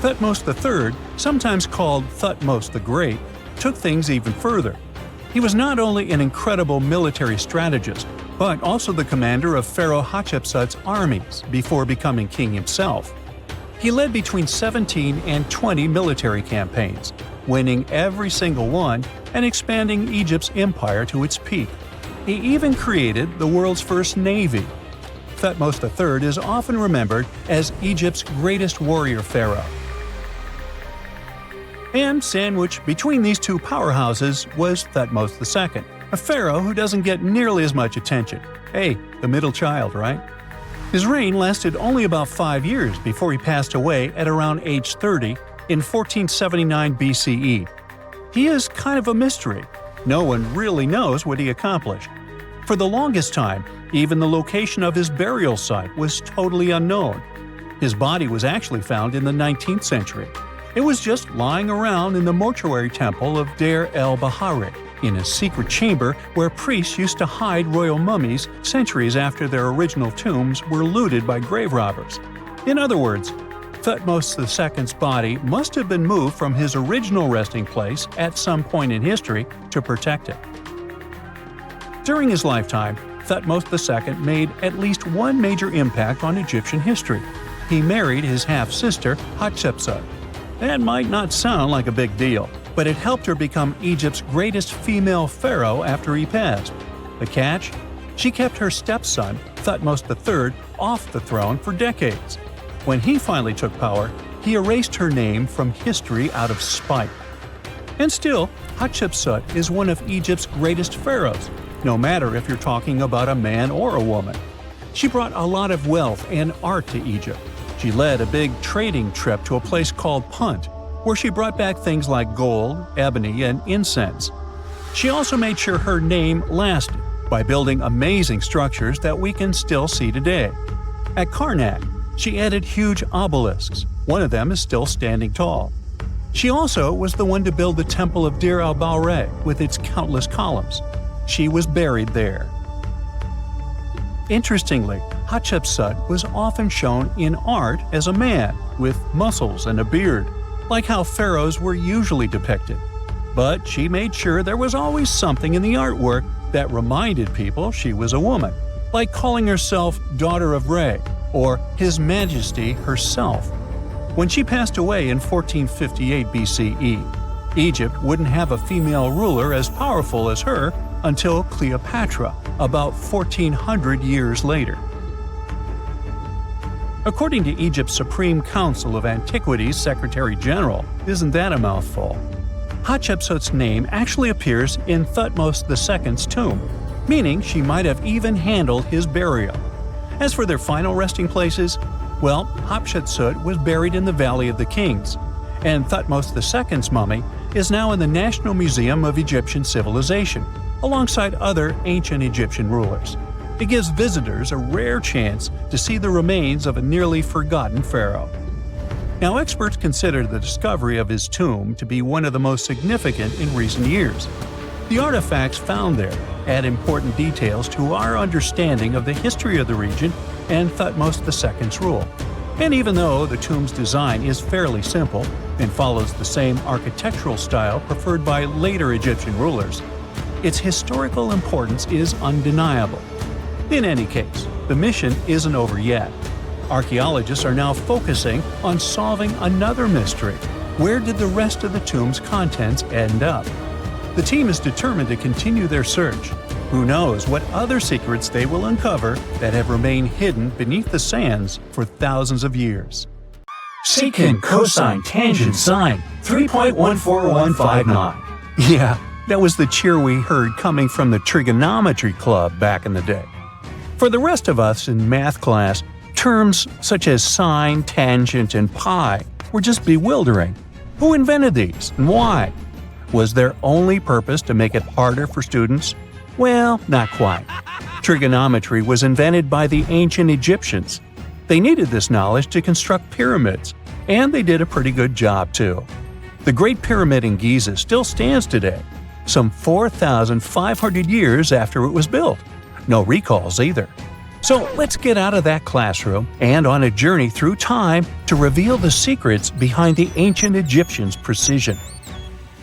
Thutmose III, sometimes called Thutmose the Great, took things even further. He was not only an incredible military strategist, but also the commander of Pharaoh Hatshepsut's armies before becoming king himself. He led between 17 and 20 military campaigns, winning every single one and expanding Egypt's empire to its peak. He even created the world's first navy. Thutmose III is often remembered as Egypt's greatest warrior pharaoh. And sandwiched between these two powerhouses was Thutmose II, a pharaoh who doesn't get nearly as much attention. Hey, the middle child, right? His reign lasted only about 5 years before he passed away at around age 30 in 1479 BCE. He is kind of a mystery. No one really knows what he accomplished. For the longest time, even the location of his burial site was totally unknown. His body was actually found in the 19th century. It was just lying around in the mortuary temple of Deir el-Bahari, in a secret chamber where priests used to hide royal mummies centuries after their original tombs were looted by grave robbers. In other words, Thutmose II's body must have been moved from his original resting place at some point in history to protect it. During his lifetime, Thutmose II made at least one major impact on Egyptian history. He married his half-sister Hatshepsut. That might not sound like a big deal, but it helped her become Egypt's greatest female pharaoh after he passed. The catch? She kept her stepson, Thutmose III, off the throne for decades. When he finally took power, he erased her name from history out of spite. And still, Hatshepsut is one of Egypt's greatest pharaohs, no matter if you're talking about a man or a woman. She brought a lot of wealth and art to Egypt. She led a big trading trip to a place called Punt, where she brought back things like gold, ebony, and incense. She also made sure her name lasted by building amazing structures that we can still see today. At Karnak, she added huge obelisks. One of them is still standing tall. She also was the one to build the Temple of Deir el-Bahari with its countless columns. She was buried there. Interestingly, Hatshepsut was often shown in art as a man with muscles and a beard, like how pharaohs were usually depicted. But she made sure there was always something in the artwork that reminded people she was a woman, like calling herself Daughter of Re or His Majesty herself. When she passed away in 1458 BCE, Egypt wouldn't have a female ruler as powerful as her until Cleopatra, about 1400 years later. According to Egypt's Supreme Council of Antiquities Secretary General, isn't that a mouthful? Hatshepsut's name actually appears in Thutmose II's tomb, meaning she might have even handled his burial. As for their final resting places, well, Hatshepsut was buried in the Valley of the Kings, and Thutmose II's mummy is now in the National Museum of Egyptian Civilization, alongside other ancient Egyptian rulers. It gives visitors a rare chance to see the remains of a nearly forgotten pharaoh. Now, experts consider the discovery of his tomb to be one of the most significant in recent years. The artifacts found there add important details to our understanding of the history of the region and Thutmose II's rule. And even though the tomb's design is fairly simple and follows the same architectural style preferred by later Egyptian rulers, its historical importance is undeniable. In any case, the mission isn't over yet. Archaeologists are now focusing on solving another mystery. Where did the rest of the tomb's contents end up? The team is determined to continue their search. Who knows what other secrets they will uncover that have remained hidden beneath the sands for thousands of years. Secant, cosine, tangent, sine, 3.14159. Yeah, That was the cheer we heard coming from the trigonometry club back in the day. For the rest of us in math class, terms such as sine, tangent, and pi were just bewildering. Who invented these and why? Was their only purpose to make it harder for students? Well, not quite. Trigonometry was invented by the ancient Egyptians. They needed this knowledge to construct pyramids, and they did a pretty good job too. The Great Pyramid in Giza still stands today, some 4,500 years after it was built. No recalls either. So let's get out of that classroom and on a journey through time to reveal the secrets behind the ancient Egyptians' precision.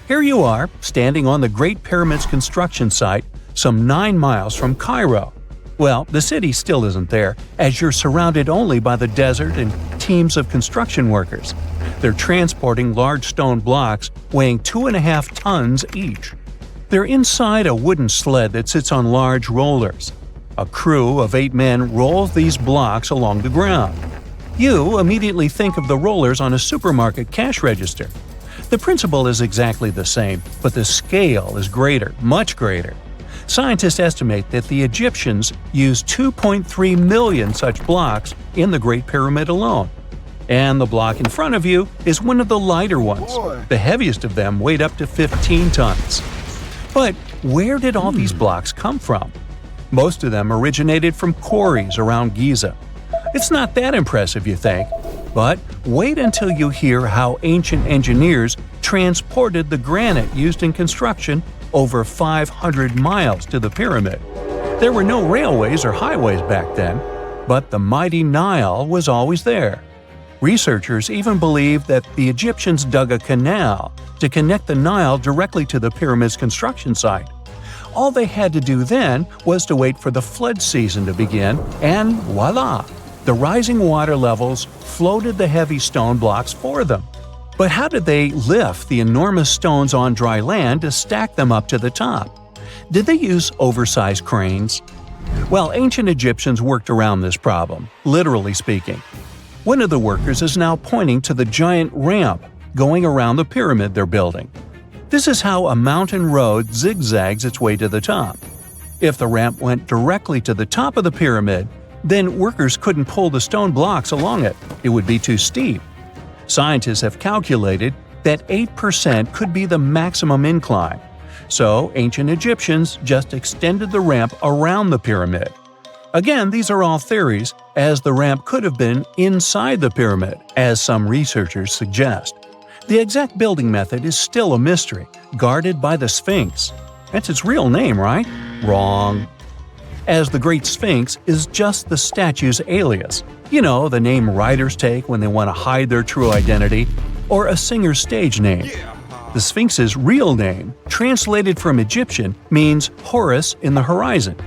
Here you are, standing on the Great Pyramid's construction site, some 9 miles from Cairo. Well, the city still isn't there, as you're surrounded only by the desert and teams of construction workers. They're transporting large stone blocks weighing 2.5 tons each. They're inside a wooden sled that sits on large rollers. A crew of 8 men rolls these blocks along the ground. You immediately think of the rollers on a supermarket cash register. The principle is exactly the same, but the scale is greater, much greater. Scientists estimate that the Egyptians used 2.3 million such blocks in the Great Pyramid alone. And the block in front of you is one of the lighter ones. The heaviest of them weighed up to 15 tons. But where did all these blocks come from? Most of them originated from quarries around Giza. It's not that impressive, you think, but wait until you hear how ancient engineers transported the granite used in construction over 500 miles to the pyramid. There were no railways or highways back then, but the mighty Nile was always there. Researchers even believe that the Egyptians dug a canal to connect the Nile directly to the pyramid's construction site. All they had to do then was to wait for the flood season to begin, and voila! The rising water levels floated the heavy stone blocks for them. But how did they lift the enormous stones on dry land to stack them up to the top? Did they use oversized cranes? Well, ancient Egyptians worked around this problem, literally speaking. One of the workers is now pointing to the giant ramp going around the pyramid they're building. This is how a mountain road zigzags its way to the top. If the ramp went directly to the top of the pyramid, then workers couldn't pull the stone blocks along it. It would be too steep. Scientists have calculated that 8% could be the maximum incline. So ancient Egyptians just extended the ramp around the pyramid. Again, these are all theories, as the ramp could have been inside the pyramid, as some researchers suggest. The exact building method is still a mystery, guarded by the Sphinx. That's its real name, right? Wrong. As the Great Sphinx is just the statue's alias. You know, the name writers take when they want to hide their true identity, or a singer's stage name. The Sphinx's real name, translated from Egyptian, means Horus in the horizon.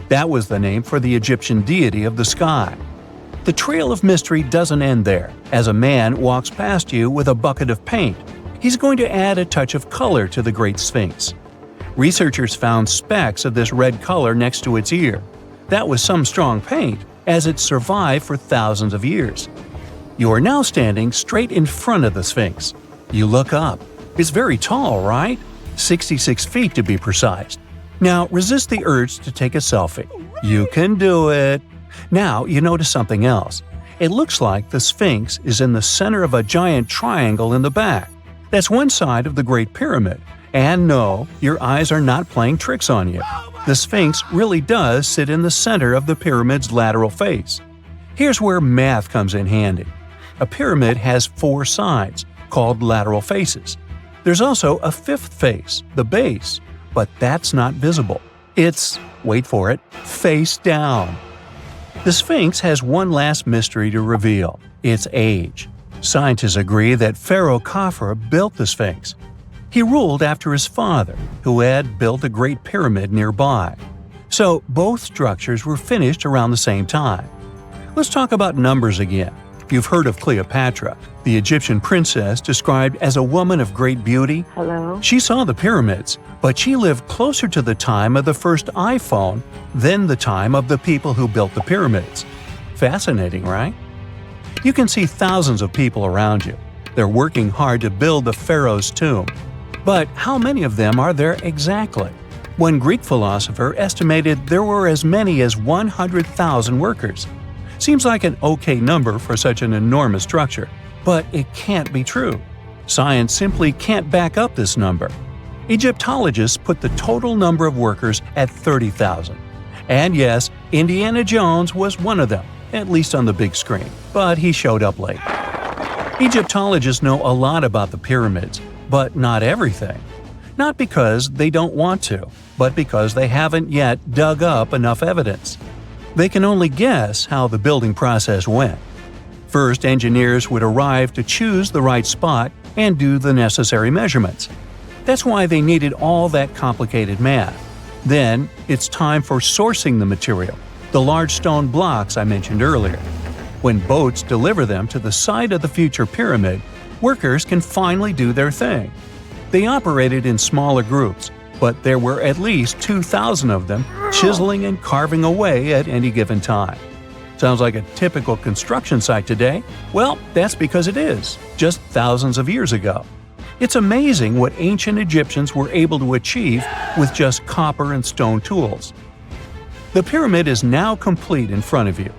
That was the name for the Egyptian deity of the sky. The trail of mystery doesn't end there, as a man walks past you with a bucket of paint. He's going to add a touch of color to the Great Sphinx. Researchers found specks of this red color next to its ear. That was some strong paint, as it survived for thousands of years. You are now standing straight in front of the Sphinx. You look up. It's very tall, right? 66 feet to be precise. Now resist the urge to take a selfie. You can do it. Now you notice something else. It looks like the Sphinx is in the center of a giant triangle in the back. That's one side of the Great Pyramid. And no, your eyes are not playing tricks on you. The Sphinx really does sit in the center of the pyramid's lateral face. Here's where math comes in handy. A pyramid has 4 sides, called lateral faces. There's also a 5th face, the base, but that's not visible. It's, wait for it, face down. The Sphinx has one last mystery to reveal: its age. Scientists agree that Pharaoh Khafre built the Sphinx. He ruled after his father, who had built a great pyramid nearby. So both structures were finished around the same time. Let's talk about numbers again. You've heard of Cleopatra, the Egyptian princess described as a woman of great beauty. Hello? She saw the pyramids, but she lived closer to the time of the first iPhone than the time of the people who built the pyramids. Fascinating, right? You can see thousands of people around you. They're working hard to build the pharaoh's tomb. But how many of them are there exactly? One Greek philosopher estimated there were as many as 100,000 workers. Seems like an okay number for such an enormous structure, but it can't be true. Science simply can't back up this number. Egyptologists put the total number of workers at 30,000. And yes, Indiana Jones was one of them, at least on the big screen, but he showed up late. Egyptologists know a lot about the pyramids, but not everything. Not because they don't want to, but because they haven't yet dug up enough evidence. They can only guess how the building process went. First, engineers would arrive to choose the right spot and do the necessary measurements. That's why they needed all that complicated math. Then, it's time for sourcing the material, the large stone blocks I mentioned earlier. When boats deliver them to the site of the future pyramid, workers can finally do their thing. They operated in smaller groups, but there were at least 2,000 of them chiseling and carving away at any given time. Sounds like a typical construction site today? Well, that's because it is, just thousands of years ago. It's amazing what ancient Egyptians were able to achieve with just copper and stone tools. The pyramid is now complete in front of you.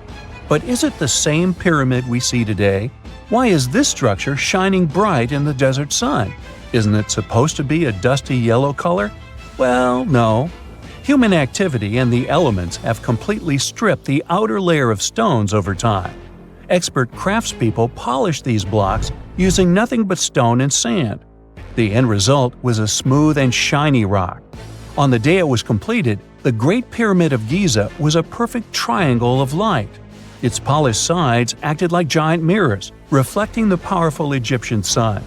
But is it the same pyramid we see today? Why is this structure shining bright in the desert sun? Isn't it supposed to be a dusty yellow color? Well, no. Human activity and the elements have completely stripped the outer layer of stones over time. Expert craftspeople polished these blocks using nothing but stone and sand. The end result was a smooth and shiny rock. On the day it was completed, the Great Pyramid of Giza was a perfect triangle of light. Its polished sides acted like giant mirrors, reflecting the powerful Egyptian sun.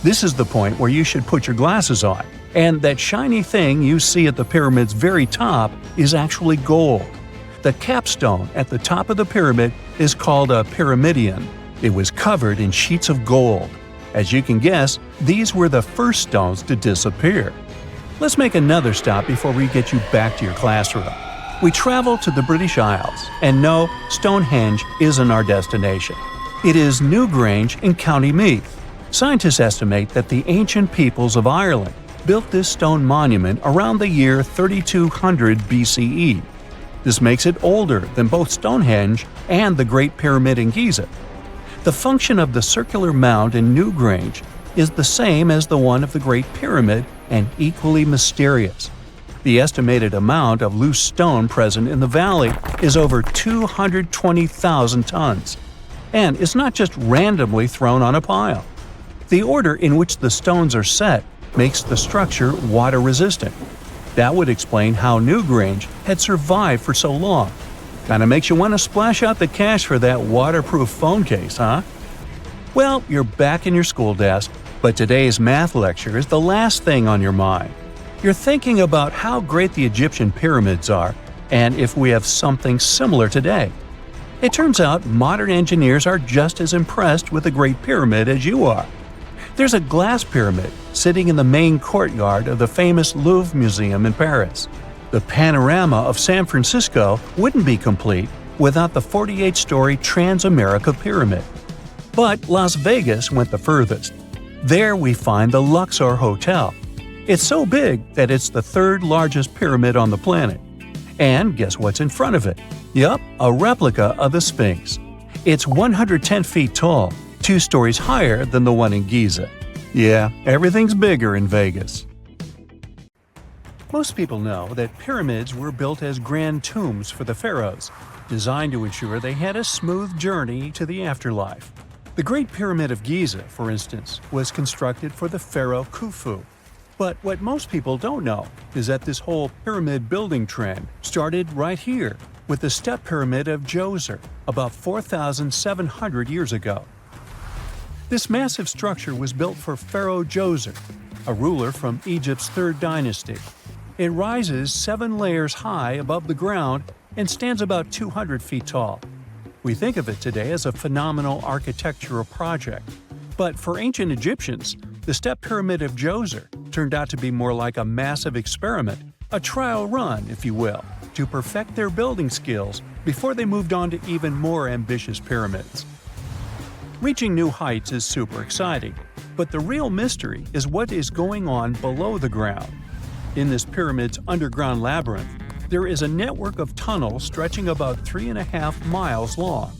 This is the point where you should put your glasses on, and that shiny thing you see at the pyramid's very top is actually gold. The capstone at the top of the pyramid is called a pyramidion. It was covered in sheets of gold. As you can guess, these were the first stones to disappear. Let's make another stop before we get you back to your classroom. We travel to the British Isles, and no, Stonehenge isn't our destination. It is Newgrange in County Meath. Scientists estimate that the ancient peoples of Ireland built this stone monument around the year 3200 BCE. This makes it older than both Stonehenge and the Great Pyramid in Giza. The function of the circular mound in Newgrange is the same as the one of the Great Pyramid and equally mysterious. The estimated amount of loose stone present in the valley is over 220,000 tons. And it's not just randomly thrown on a pile. The order in which the stones are set makes the structure water-resistant. That would explain how Newgrange had survived for so long. Kinda makes you want to splash out the cash for that waterproof phone case, huh? Well, you're back in your school desk, but today's math lecture is the last thing on your mind. You're thinking about how great the Egyptian pyramids are, and if we have something similar today. It turns out modern engineers are just as impressed with the Great Pyramid as you are. There's a glass pyramid sitting in the main courtyard of the famous Louvre Museum in Paris. The panorama of San Francisco wouldn't be complete without the 48-story Transamerica Pyramid. But Las Vegas went the furthest. There we find the Luxor Hotel. It's so big that it's the third largest pyramid on the planet. And guess what's in front of it? Yup, a replica of the Sphinx. It's 110 feet tall, 2 stories higher than the one in Giza. Yeah, everything's bigger in Vegas. Most people know that pyramids were built as grand tombs for the pharaohs, designed to ensure they had a smooth journey to the afterlife. The Great Pyramid of Giza, for instance, was constructed for the pharaoh Khufu. But what most people don't know is that this whole pyramid building trend started right here with the step pyramid of Djoser about 4,700 years ago. This massive structure was built for Pharaoh Djoser, a ruler from Egypt's 3rd dynasty. It rises 7 layers high above the ground and stands about 200 feet tall. We think of it today as a phenomenal architectural project. But for ancient Egyptians, the step pyramid of Djoser turned out to be more like a massive experiment, a trial run, if you will, to perfect their building skills before they moved on to even more ambitious pyramids. Reaching new heights is super exciting, But the real mystery is what is going on below the ground. In this pyramid's underground labyrinth, there is a network of tunnels stretching about 3.5 miles long.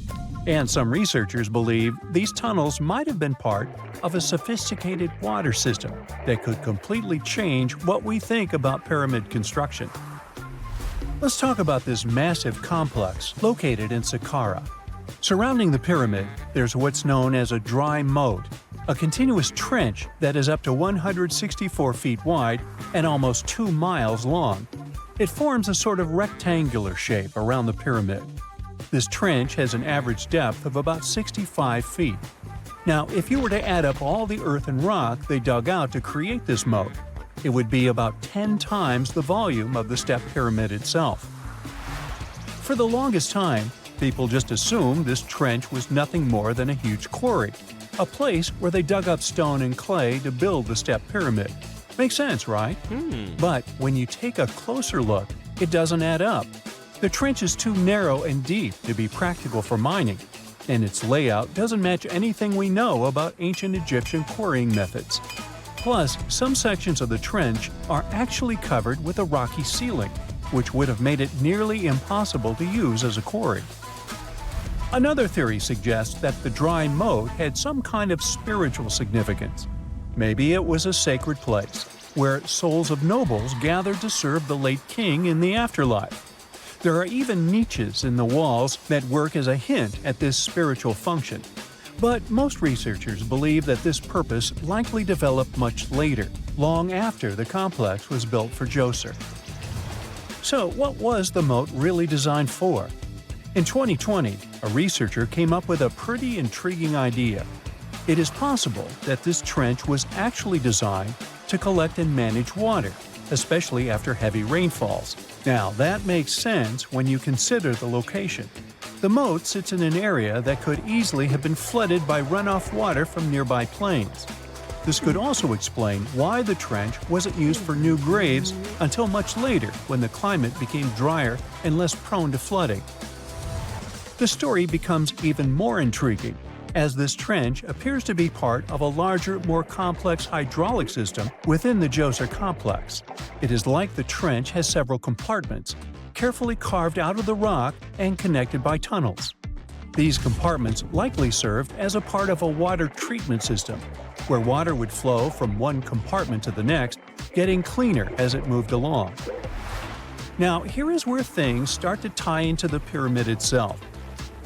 And some researchers believe these tunnels might have been part of a sophisticated water system that could completely change what we think about pyramid construction. Let's talk about this massive complex located in Saqqara. Surrounding the pyramid, there's what's known as a dry moat, a continuous trench that is up to 164 feet wide and almost 2 miles long. It forms a sort of rectangular shape around the pyramid. This trench has an average depth of about 65 feet. Now, if you were to add up all the earth and rock they dug out to create this moat, it would be about 10 times the volume of the step pyramid itself. For the longest time, people just assumed this trench was nothing more than a huge quarry, a place where they dug up stone and clay to build the step pyramid. Makes sense, right? But when you take a closer look, it doesn't add up. The trench is too narrow and deep to be practical for mining, and its layout doesn't match anything we know about ancient Egyptian quarrying methods. Plus, some sections of the trench are actually covered with a rocky ceiling, which would have made it nearly impossible to use as a quarry. Another theory suggests that the dry moat had some kind of spiritual significance. Maybe it was a sacred place, where souls of nobles gathered to serve the late king in the afterlife. There are even niches in the walls that work as a hint at this spiritual function. But most researchers believe that this purpose likely developed much later, long after the complex was built for Djoser. So, what was the moat really designed for? In 2020, a researcher came up with a pretty intriguing idea. It is possible that this trench was actually designed to collect and manage water, especially after heavy rainfalls. Now, that makes sense when you consider the location. The moat sits in an area that could easily have been flooded by runoff water from nearby plains. This could also explain why the trench wasn't used for new graves until much later when the climate became drier and less prone to flooding. The story becomes even more intriguing, as this trench appears to be part of a larger, more complex hydraulic system within the Djoser complex. It is like the trench has several compartments, carefully carved out of the rock and connected by tunnels. These compartments likely served as a part of a water treatment system, where water would flow from one compartment to the next, getting cleaner as it moved along. Now, here is where things start to tie into the pyramid itself.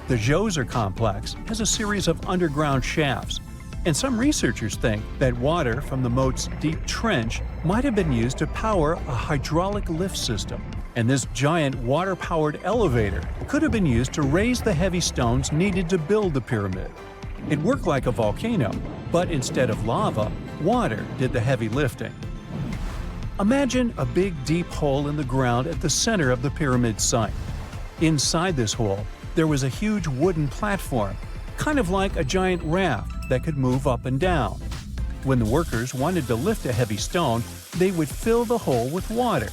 The Djoser complex has a series of underground shafts, and some researchers think that water from the moat's deep trench might have been used to power a hydraulic lift system, and this giant water-powered elevator could have been used to raise the heavy stones needed to build the pyramid. It worked like a volcano, but instead of lava, water did the heavy lifting. Imagine a big deep hole in the ground at the center of the pyramid site. Inside this hole, there was a huge wooden platform, kind of like a giant raft that could move up and down. When the workers wanted to lift a heavy stone, they would fill the hole with water.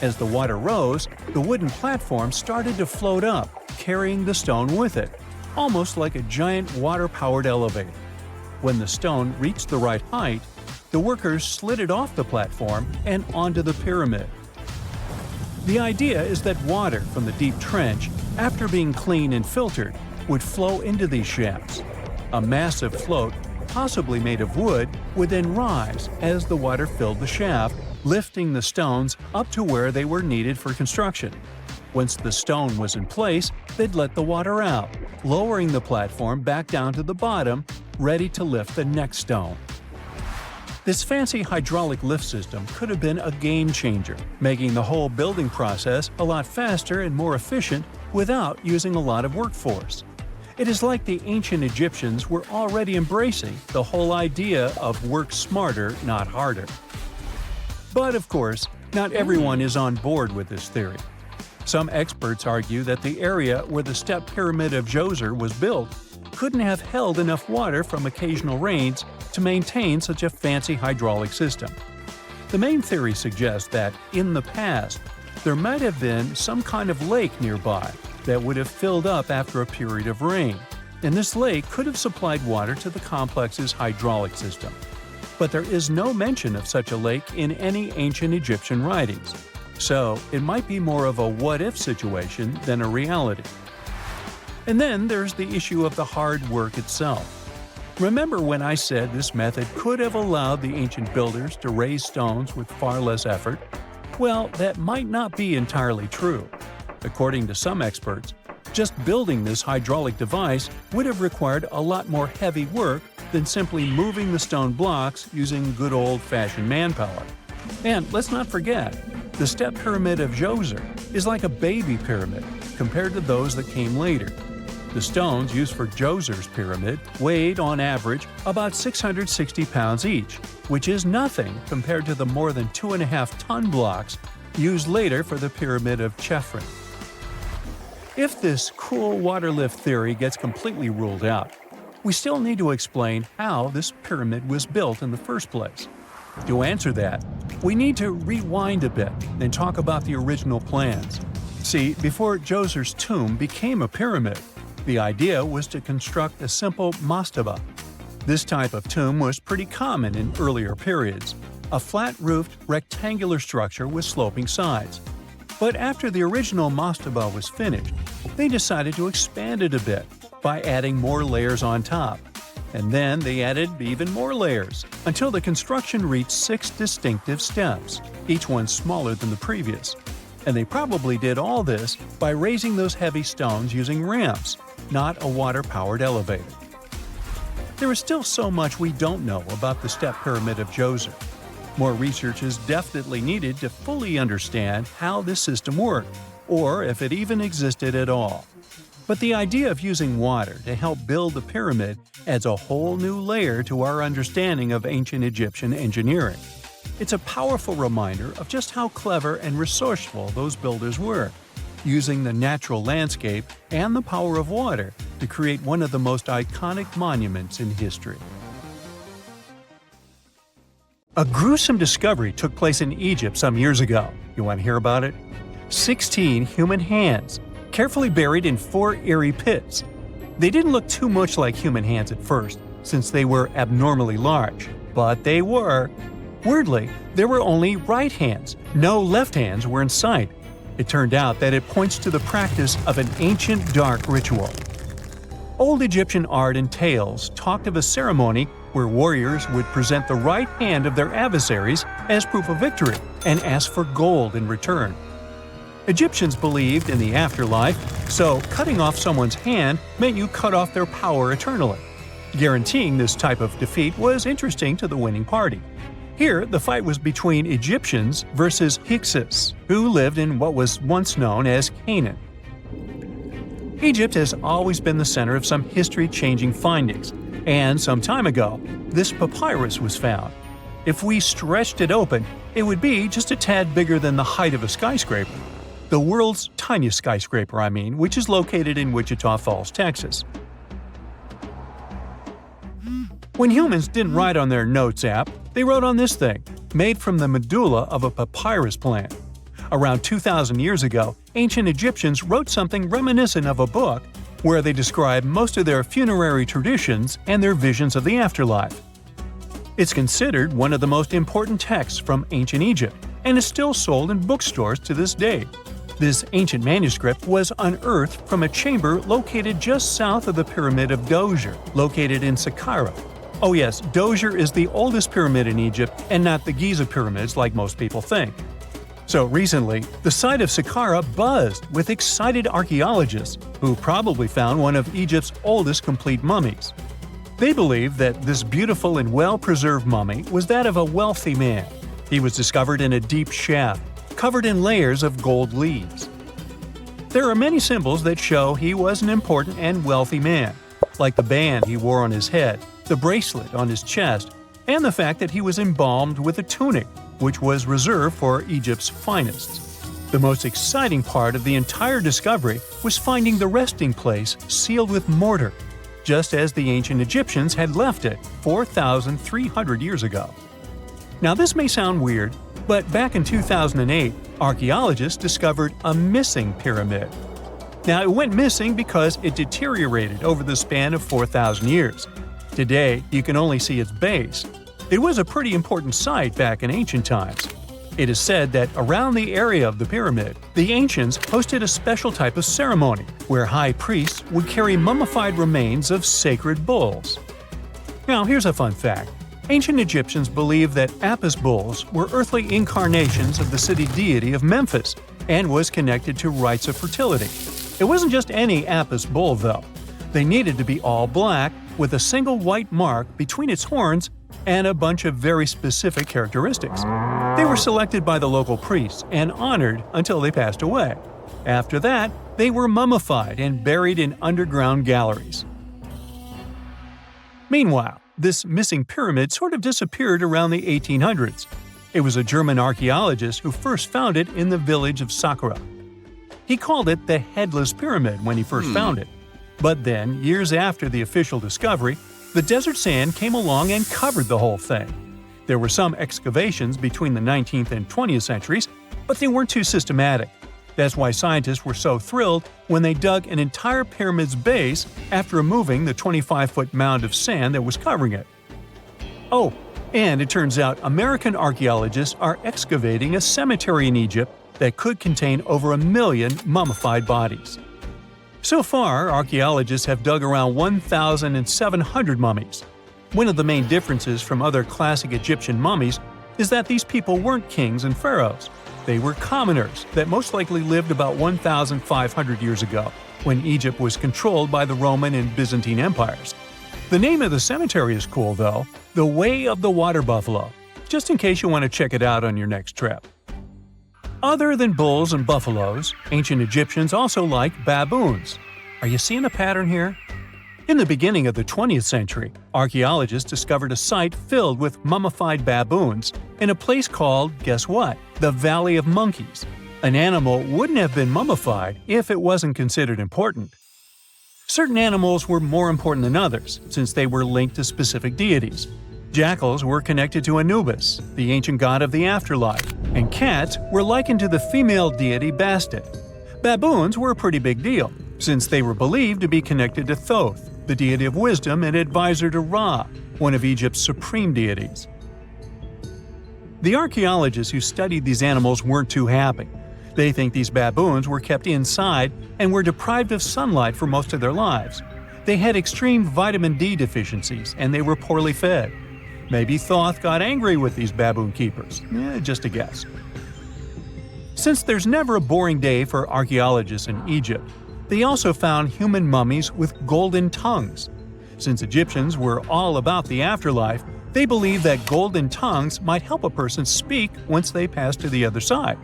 As the water rose, the wooden platform started to float up, carrying the stone with it, almost like a giant water-powered elevator. When the stone reached the right height, the workers slid it off the platform and onto the pyramid. The idea is that water from the deep trench, after being cleaned and filtered, would flow into these shafts. A massive float, possibly made of wood, would then rise as the water filled the shaft, lifting the stones up to where they were needed for construction. Once the stone was in place, they'd let the water out, lowering the platform back down to the bottom, ready to lift the next stone. This fancy hydraulic lift system could have been a game changer, making the whole building process a lot faster and more efficient without using a lot of workforce. It is like the ancient Egyptians were already embracing the whole idea of work smarter, not harder. But of course, not everyone is on board with this theory. Some experts argue that the area where the step pyramid of Djoser was built couldn't have held enough water from occasional rains to maintain such a fancy hydraulic system. The main theory suggests that, in the past, there might have been some kind of lake nearby that would have filled up after a period of rain, and this lake could have supplied water to the complex's hydraulic system. but there is no mention of such a lake in any ancient Egyptian writings. So it might be more of a what-if situation than a reality. And then there's the issue of the hard work itself. Remember when I said this method could have allowed the ancient builders to raise stones with far less effort? Well, that might not be entirely true. According to some experts, just building this hydraulic device would have required a lot more heavy work than simply moving the stone blocks using good old-fashioned manpower. And let's not forget, the step pyramid of Djoser is like a baby pyramid compared to those that came later. The stones used for Djoser's pyramid weighed, on average, about 660 pounds each, which is nothing compared to the more than 2.5-ton blocks used later for the pyramid of Chephren. If this cool water lift theory gets completely ruled out, we still need to explain how this pyramid was built in the first place. To answer that, we need to rewind a bit and talk about the original plans. See, before Djoser's tomb became a pyramid, the idea was to construct a simple mastaba. This type of tomb was pretty common in earlier periods, a flat-roofed, rectangular structure with sloping sides. But after the original mastaba was finished, they decided to expand it a bit by adding more layers on top. And then they added even more layers, until the construction reached 6 distinctive steps, each one smaller than the previous. And they probably did all this by raising those heavy stones using ramps, not a water-powered elevator. There is still so much we don't know about the step pyramid of Djoser. More research is definitely needed to fully understand how this system worked, or if it even existed at all. But the idea of using water to help build the pyramid adds a whole new layer to our understanding of ancient Egyptian engineering. It's a powerful reminder of just how clever and resourceful those builders were, using the natural landscape and the power of water to create one of the most iconic monuments in history. A gruesome discovery took place in Egypt some years ago. You want to hear about it? 16 human hands, carefully buried in 4 eerie pits. They didn't look too much like human hands at first, since they were abnormally large, but they were. Weirdly, there were only right hands. No left hands were in sight. It turned out that it points to the practice of an ancient dark ritual. Old Egyptian art and tales talked of a ceremony where warriors would present the right hand of their adversaries as proof of victory and ask for gold in return. Egyptians believed in the afterlife, so cutting off someone's hand meant you cut off their power eternally. Guaranteeing this type of defeat was interesting to the winning party. Here, the fight was between Egyptians versus Hyksos, who lived in what was once known as Canaan. Egypt has always been the center of some history-changing findings, and some time ago, this papyrus was found. If we stretched it open, it would be just a tad bigger than the height of a skyscraper. The world's tiniest skyscraper, which is located in Wichita Falls, Texas. When humans didn't write on their notes app, they wrote on this thing, made from the medulla of a papyrus plant. Around 2,000 years ago, ancient Egyptians wrote something reminiscent of a book where they describe most of their funerary traditions and their visions of the afterlife. It's considered one of the most important texts from ancient Egypt and is still sold in bookstores to this day. This ancient manuscript was unearthed from a chamber located just south of the Pyramid of Djoser, located in Saqqara. Oh yes, Djoser is the oldest pyramid in Egypt and not the Giza pyramids like most people think. So recently, the site of Saqqara buzzed with excited archaeologists who probably found one of Egypt's oldest complete mummies. They believe that this beautiful and well-preserved mummy was that of a wealthy man. He was discovered in a deep shaft, covered in layers of gold leaves. There are many symbols that show he was an important and wealthy man, like the band he wore on his head, the bracelet on his chest, and the fact that he was embalmed with a tunic, which was reserved for Egypt's finest. The most exciting part of the entire discovery was finding the resting place sealed with mortar, just as the ancient Egyptians had left it 4,300 years ago. Now this may sound weird, but back in 2008, archaeologists discovered a missing pyramid. Now it went missing because it deteriorated over the span of 4,000 years. Today, you can only see its base. It was a pretty important site back in ancient times. It is said that around the area of the pyramid, the ancients hosted a special type of ceremony where high priests would carry mummified remains of sacred bulls. Now, here's a fun fact. Ancient Egyptians believed that Apis bulls were earthly incarnations of the city deity of Memphis and was connected to rites of fertility. It wasn't just any Apis bull, though. They needed to be all black, with a single white mark between its horns and a bunch of very specific characteristics. They were selected by the local priests and honored until they passed away. After that, they were mummified and buried in underground galleries. Meanwhile, this missing pyramid sort of disappeared around the 1800s. It was a German archaeologist who first found it in the village of Saqqara. He called it the Headless Pyramid when he first found it. But then, years after the official discovery, the desert sand came along and covered the whole thing. There were some excavations between the 19th and 20th centuries, but they weren't too systematic. That's why scientists were so thrilled when they dug an entire pyramid's base after removing the 25-foot mound of sand that was covering it. Oh, and it turns out American archaeologists are excavating a cemetery in Egypt that could contain over 1 million mummified bodies. So far, archaeologists have dug around 1,700 mummies. One of the main differences from other classic Egyptian mummies is that these people weren't kings and pharaohs. They were commoners that most likely lived about 1,500 years ago, when Egypt was controlled by the Roman and Byzantine empires. The name of the cemetery is cool, though, the Way of the Water Buffalo, just in case you want to check it out on your next trip. Other than bulls and buffaloes, ancient Egyptians also liked baboons. Are you seeing a pattern here? In the beginning of the 20th century, archaeologists discovered a site filled with mummified baboons in a place called, guess what? The Valley of Monkeys. An animal wouldn't have been mummified if it wasn't considered important. Certain animals were more important than others, since they were linked to specific deities. Jackals were connected to Anubis, the ancient god of the afterlife, and cats were likened to the female deity Bastet. Baboons were a pretty big deal, since they were believed to be connected to Thoth, the deity of wisdom and advisor to Ra, one of Egypt's supreme deities. The archaeologists who studied these animals weren't too happy. They think these baboons were kept inside and were deprived of sunlight for most of their lives. They had extreme vitamin D deficiencies and they were poorly fed. Maybe Thoth got angry with these baboon keepers. Just a guess. Since there's never a boring day for archaeologists in Egypt, they also found human mummies with golden tongues. Since Egyptians were all about the afterlife, they believed that golden tongues might help a person speak once they pass to the other side.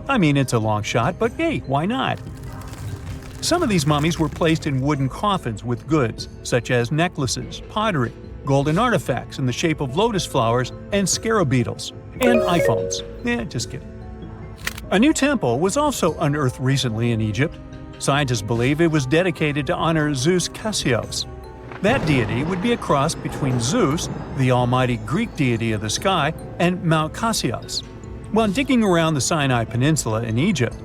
I mean, it's a long shot, but hey, why not? Some of these mummies were placed in wooden coffins with goods, such as necklaces, pottery, golden artifacts in the shape of lotus flowers and scarab beetles, and iPhones. Just kidding. A new temple was also unearthed recently in Egypt. Scientists believe it was dedicated to honor Zeus Cassios. That deity would be a cross between Zeus, the almighty Greek deity of the sky, and Mount Cassios. While digging around the Sinai Peninsula in Egypt,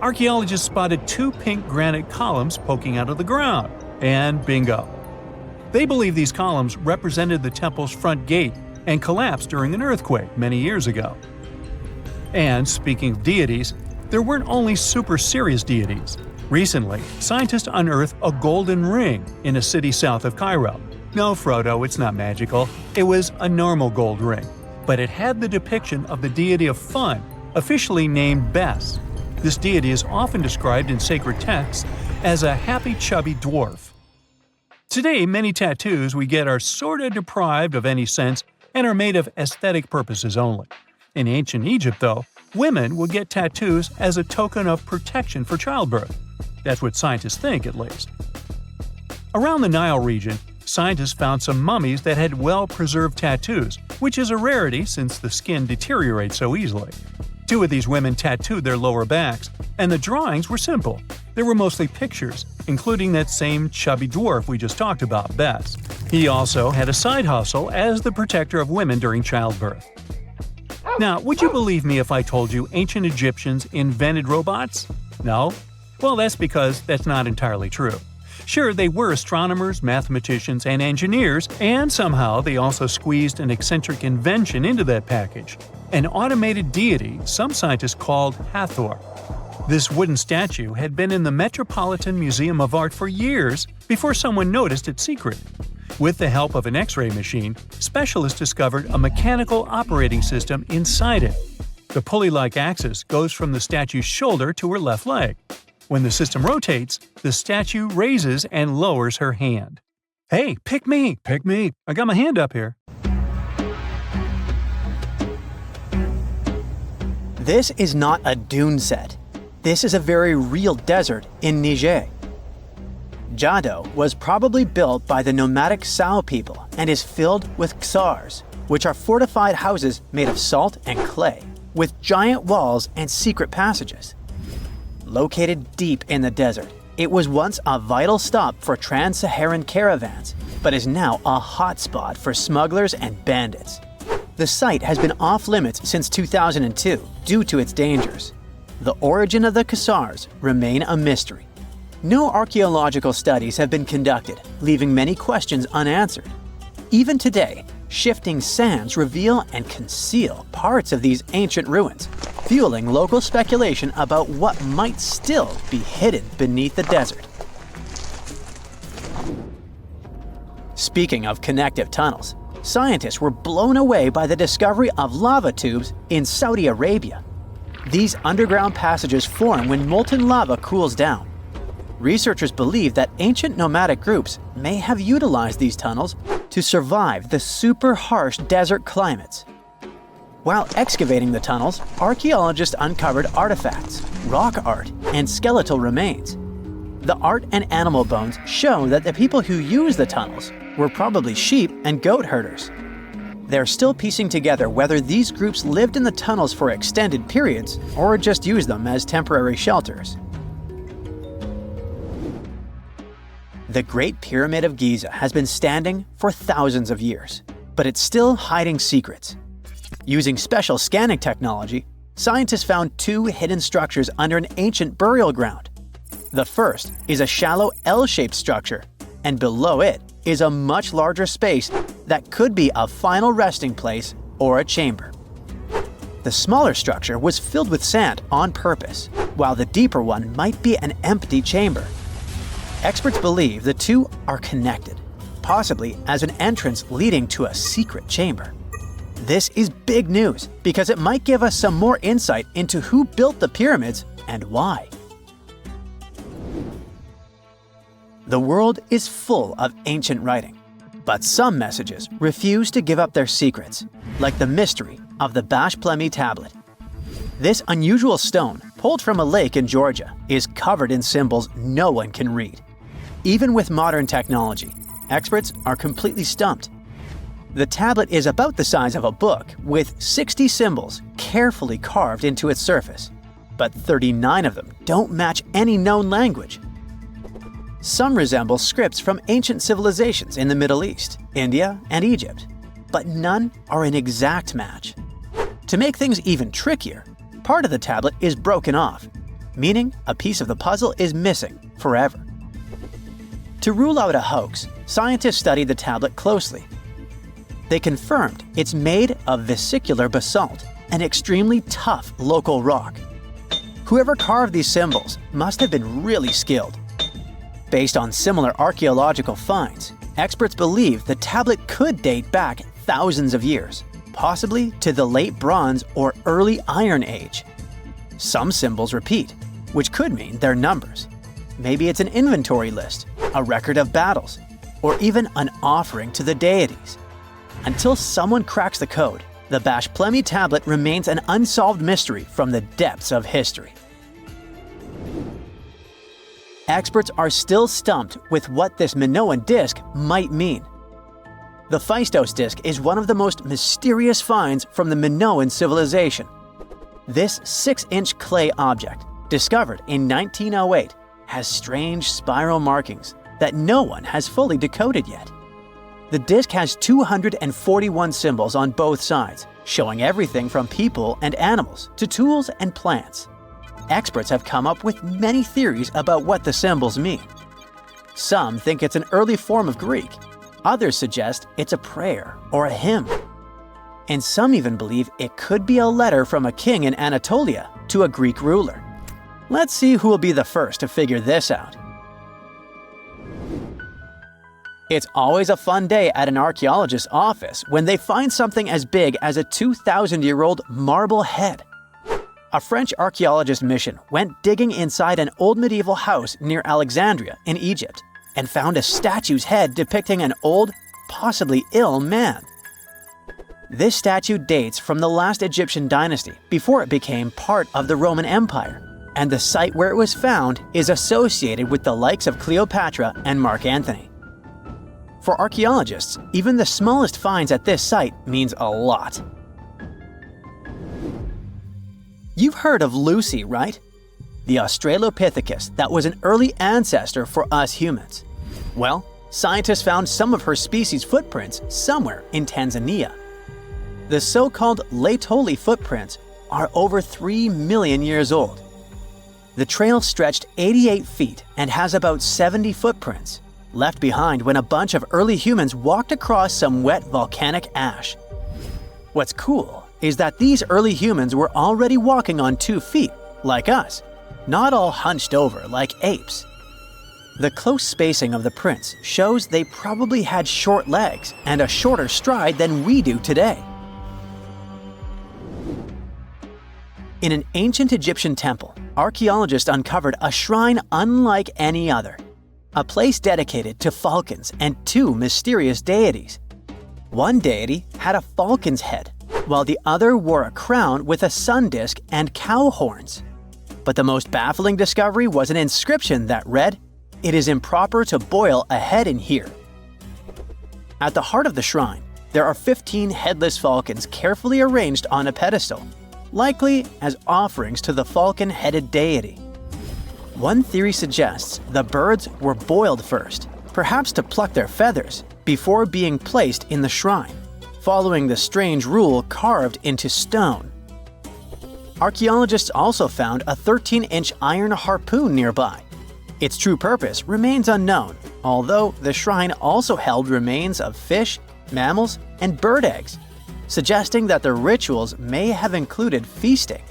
archaeologists spotted 2 pink granite columns poking out of the ground, and bingo. They believe these columns represented the temple's front gate and collapsed during an earthquake many years ago. And speaking of deities, there weren't only super serious deities. Recently, scientists unearthed a golden ring in a city south of Cairo. No, Frodo, it's not magical. It was a normal gold ring, but it had the depiction of the deity of fun, officially named Bes. This deity is often described in sacred texts as a happy chubby dwarf. Today, many tattoos we get are sorta deprived of any sense and are made of aesthetic purposes only. In ancient Egypt, though, women would get tattoos as a token of protection for childbirth. That's what scientists think, at least. Around the Nile region, scientists found some mummies that had well-preserved tattoos, which is a rarity since the skin deteriorates so easily. 2 of these women tattooed their lower backs, and the drawings were simple. They were mostly pictures, including that same chubby dwarf we just talked about, Bes. He also had a side hustle as the protector of women during childbirth. Now, would you believe me if I told you ancient Egyptians invented robots? No? Well, that's because that's not entirely true. Sure, they were astronomers, mathematicians, and engineers, and somehow they also squeezed an eccentric invention into that package: an automated deity some scientists called Hathor. This wooden statue had been in the Metropolitan Museum of Art for years before someone noticed its secret. With the help of an X-ray machine, specialists discovered a mechanical operating system inside it. The pulley-like axis goes from the statue's shoulder to her left leg. When the system rotates, the statue raises and lowers her hand. Hey, pick me! Pick me! I got my hand up here. This is not a dune set. This is a very real desert in Niger. Jado was probably built by the nomadic Sao people and is filled with ksars, which are fortified houses made of salt and clay, with giant walls and secret passages. Located deep in the desert, it was once a vital stop for trans-Saharan caravans, but is now a hotspot for smugglers and bandits. The site has been off-limits since 2002 due to its dangers. The origin of the ksars remain a mystery. No archaeological studies have been conducted, leaving many questions unanswered. Even today, shifting sands reveal and conceal parts of these ancient ruins, fueling local speculation about what might still be hidden beneath the desert. Speaking of connective tunnels, scientists were blown away by the discovery of lava tubes in Saudi Arabia. These underground passages form when molten lava cools down. Researchers believe that ancient nomadic groups may have utilized these tunnels to survive the super harsh desert climates. While excavating the tunnels, archaeologists uncovered artifacts, rock art, and skeletal remains. The art and animal bones show that the people who used the tunnels were probably sheep and goat herders. They're still piecing together whether these groups lived in the tunnels for extended periods or just used them as temporary shelters. The Great Pyramid of Giza has been standing for thousands of years, but it's still hiding secrets. Using special scanning technology, scientists found two hidden structures under an ancient burial ground. The first is a shallow L-shaped structure, and below it is a much larger space that could be a final resting place or a chamber. The smaller structure was filled with sand on purpose, while the deeper one might be an empty chamber. Experts believe the two are connected, possibly as an entrance leading to a secret chamber. This is big news because it might give us some more insight into who built the pyramids and why. The world is full of ancient writing, but some messages refuse to give up their secrets, like the mystery of the Bash Plemi tablet. This unusual stone, pulled from a lake in Georgia, is covered in symbols no one can read. Even with modern technology, experts are completely stumped. The tablet is about the size of a book, with 60 symbols carefully carved into its surface, but 39 of them don't match any known language. Some resemble scripts from ancient civilizations in the Middle East, India, and Egypt, but none are an exact match. To make things even trickier, part of the tablet is broken off, meaning a piece of the puzzle is missing forever. To rule out a hoax, scientists studied the tablet closely. They confirmed it's made of vesicular basalt, an extremely tough local rock. Whoever carved these symbols must have been really skilled. Based on similar archaeological finds, experts believe the tablet could date back thousands of years, possibly to the late Bronze or early Iron Age. Some symbols repeat, which could mean they're numbers. Maybe it's an inventory list, a record of battles, or even an offering to the deities. Until someone cracks the code, the Bash Plemi tablet remains an unsolved mystery from the depths of history. Experts are still stumped with what this Minoan disc might mean. The Phaistos disc is one of the most mysterious finds from the Minoan civilization. This 6-inch clay object, discovered in 1908, has strange spiral markings that no one has fully decoded yet. The disc has 241 symbols on both sides, showing everything from people and animals to tools and plants. Experts have come up with many theories about what the symbols mean. Some think it's an early form of Greek. Others suggest it's a prayer or a hymn. And some even believe it could be a letter from a king in Anatolia to a Greek ruler. Let's see who will be the first to figure this out. It's always a fun day at an archaeologist's office when they find something as big as a 2,000-year-old marble head. A French archaeologist mission went digging inside an old medieval house near Alexandria in Egypt and found a statue's head depicting an old, possibly ill man. This statue dates from the last Egyptian dynasty before it became part of the Roman Empire, and the site where it was found is associated with the likes of Cleopatra and Mark Antony. For archaeologists, even the smallest finds at this site means a lot. You've heard of Lucy, right? The Australopithecus that was an early ancestor for us humans. Well, scientists found some of her species' footprints somewhere in Tanzania. The so-called Laetoli footprints are over 3 million years old. The trail stretched 88 feet and has about 70 footprints, left behind when a bunch of early humans walked across some wet volcanic ash. What's cool is that these early humans were already walking on 2 feet, like us, not all hunched over like apes. The close spacing of the prints shows they probably had short legs and a shorter stride than we do today. In an ancient Egyptian temple, archaeologists uncovered a shrine unlike any other, a place dedicated to falcons and 2 mysterious deities. One deity had a falcon's head, while the other wore a crown with a sun disk and cow horns. But the most baffling discovery was an inscription that read, "It is improper to boil a head in here." At the heart of the shrine, there are 15 headless falcons carefully arranged on a pedestal, likely as offerings to the falcon-headed deity. One theory suggests the birds were boiled first, perhaps to pluck their feathers, before being placed in the shrine, following the strange rule carved into stone. Archaeologists also found a 13-inch iron harpoon nearby. Its true purpose remains unknown, although the shrine also held remains of fish, mammals, and bird eggs, suggesting that the rituals may have included feasting.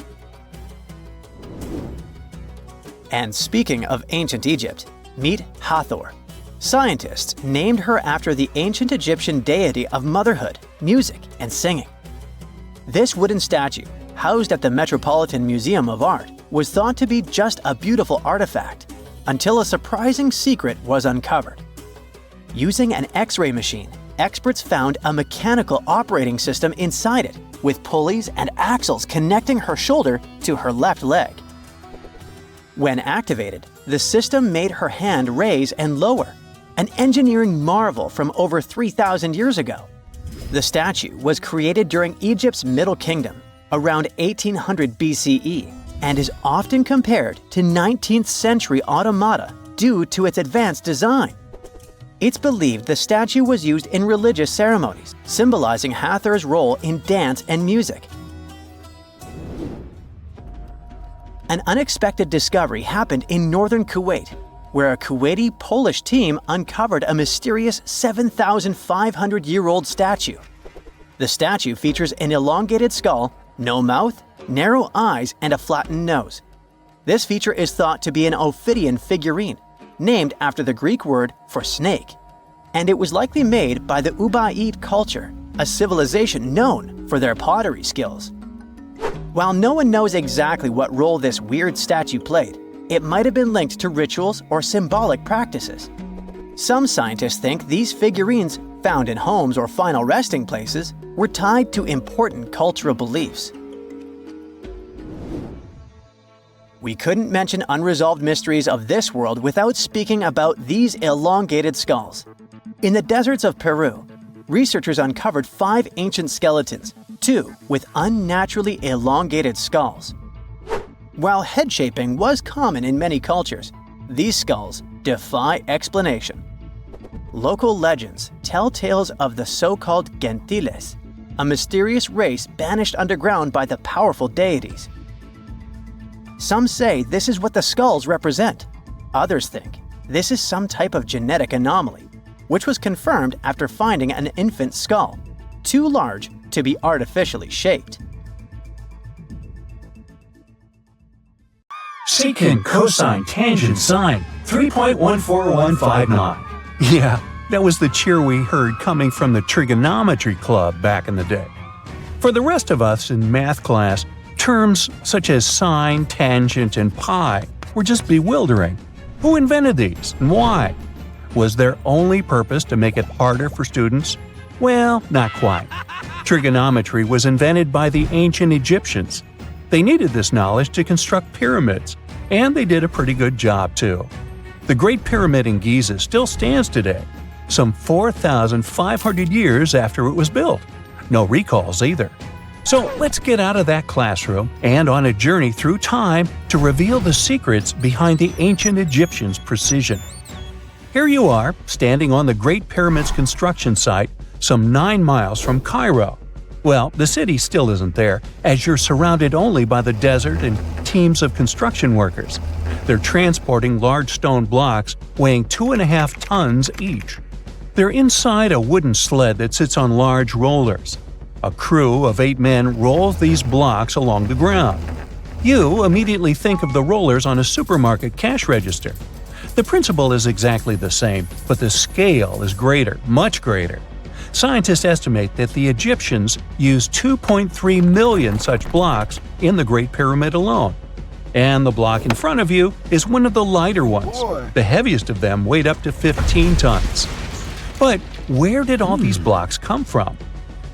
And speaking of ancient Egypt, meet Hathor. Scientists named her after the ancient Egyptian deity of motherhood, music, and singing. This wooden statue, housed at the Metropolitan Museum of Art, was thought to be just a beautiful artifact, until a surprising secret was uncovered. Using an X-ray machine, experts found a mechanical operating system inside it, with pulleys and axles connecting her shoulder to her left leg. When activated, the system made her hand raise and lower, an engineering marvel from over 3,000 years ago. The statue was created during Egypt's Middle Kingdom, around 1800 BCE, and is often compared to 19th century automata due to its advanced design. It's believed the statue was used in religious ceremonies, symbolizing Hathor's role in dance and music. An unexpected discovery happened in northern Kuwait, where a Kuwaiti-Polish team uncovered a mysterious 7,500-year-old statue. The statue features an elongated skull, no mouth, narrow eyes, and a flattened nose. This feature is thought to be an Ophidian figurine, named after the Greek word for snake, and it was likely made by the Ubaid culture, a civilization known for their pottery skills. While no one knows exactly what role this weird statue played, it might have been linked to rituals or symbolic practices. Some scientists think these figurines, found in homes or final resting places, were tied to important cultural beliefs. We couldn't mention unresolved mysteries of this world without speaking about these elongated skulls. In the deserts of Peru, researchers uncovered 5 ancient skeletons, 2 with unnaturally elongated skulls. While head shaping was common in many cultures, these skulls defy explanation. Local legends tell tales of the so-called Gentiles, a mysterious race banished underground by the powerful deities. Some say this is what the skulls represent. Others think this is some type of genetic anomaly, which was confirmed after finding an infant skull, too large to be artificially shaped. Secant, cosine, tangent, sine, 3.14159. Yeah, that was the cheer we heard coming from the trigonometry club back in the day. For the rest of us in math class, terms such as sine, tangent, and pi were just bewildering. Who invented these and why? Was their only purpose to make it harder for students? Well, not quite. Trigonometry was invented by the ancient Egyptians. They needed this knowledge to construct pyramids, and they did a pretty good job too. The Great Pyramid in Giza still stands today, some 4,500 years after it was built. No recalls either. So let's get out of that classroom and on a journey through time to reveal the secrets behind the ancient Egyptians' precision. Here you are, standing on the Great Pyramid's construction site, some 9 miles from Cairo. Well, the city still isn't there, as you're surrounded only by the desert and teams of construction workers. They're transporting large stone blocks weighing 2.5 tons each. They're inside a wooden sled that sits on large rollers. A crew of 8 men rolls these blocks along the ground. You immediately think of the rollers on a supermarket cash register. The principle is exactly the same, but the scale is greater, much greater. Scientists estimate that the Egyptians used 2.3 million such blocks in the Great Pyramid alone. And the block in front of you is one of the lighter ones. The heaviest of them weighed up to 15 tons. But where did all these blocks come from?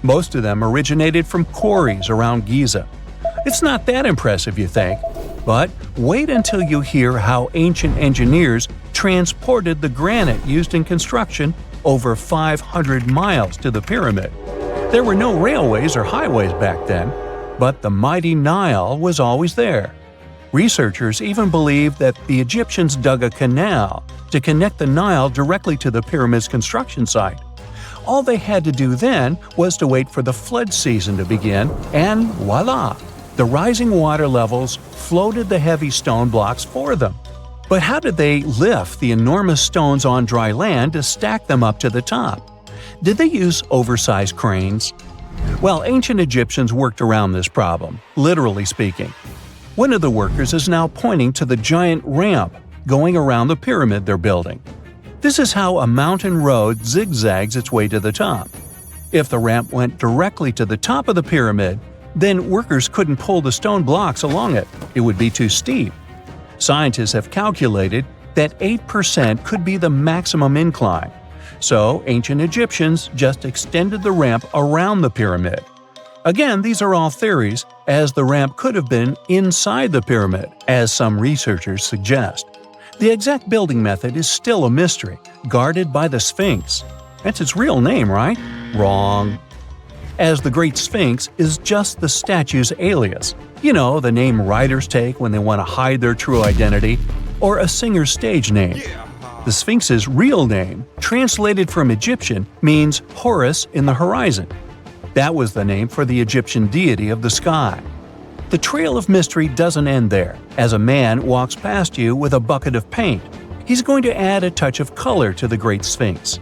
Most of them originated from quarries around Giza. It's not that impressive, you think, but wait until you hear how ancient engineers transported the granite used in construction over 500 miles to the pyramid. There were no railways or highways back then, but the mighty Nile was always there. Researchers even believe that the Egyptians dug a canal to connect the Nile directly to the pyramid's construction site. All they had to do then was to wait for the flood season to begin, and voila! The rising water levels floated the heavy stone blocks for them. But how did they lift the enormous stones on dry land to stack them up to the top? Did they use oversized cranes? Well, ancient Egyptians worked around this problem, literally speaking. One of the workers is now pointing to the giant ramp going around the pyramid they're building. This is how a mountain road zigzags its way to the top. If the ramp went directly to the top of the pyramid, then workers couldn't pull the stone blocks along it. It would be too steep. Scientists have calculated that 8% could be the maximum incline. So ancient Egyptians just extended the ramp around the pyramid. Again, these are all theories, as the ramp could have been inside the pyramid, as some researchers suggest. The exact building method is still a mystery, guarded by the Sphinx. That's its real name, right? Wrong. As the Great Sphinx is just the statue's alias. You know, the name writers take when they want to hide their true identity, or a singer's stage name. The Sphinx's real name, translated from Egyptian, means Horus in the horizon. That was the name for the Egyptian deity of the sky. The trail of mystery doesn't end there. As a man walks past you with a bucket of paint, he's going to add a touch of color to the Great Sphinx.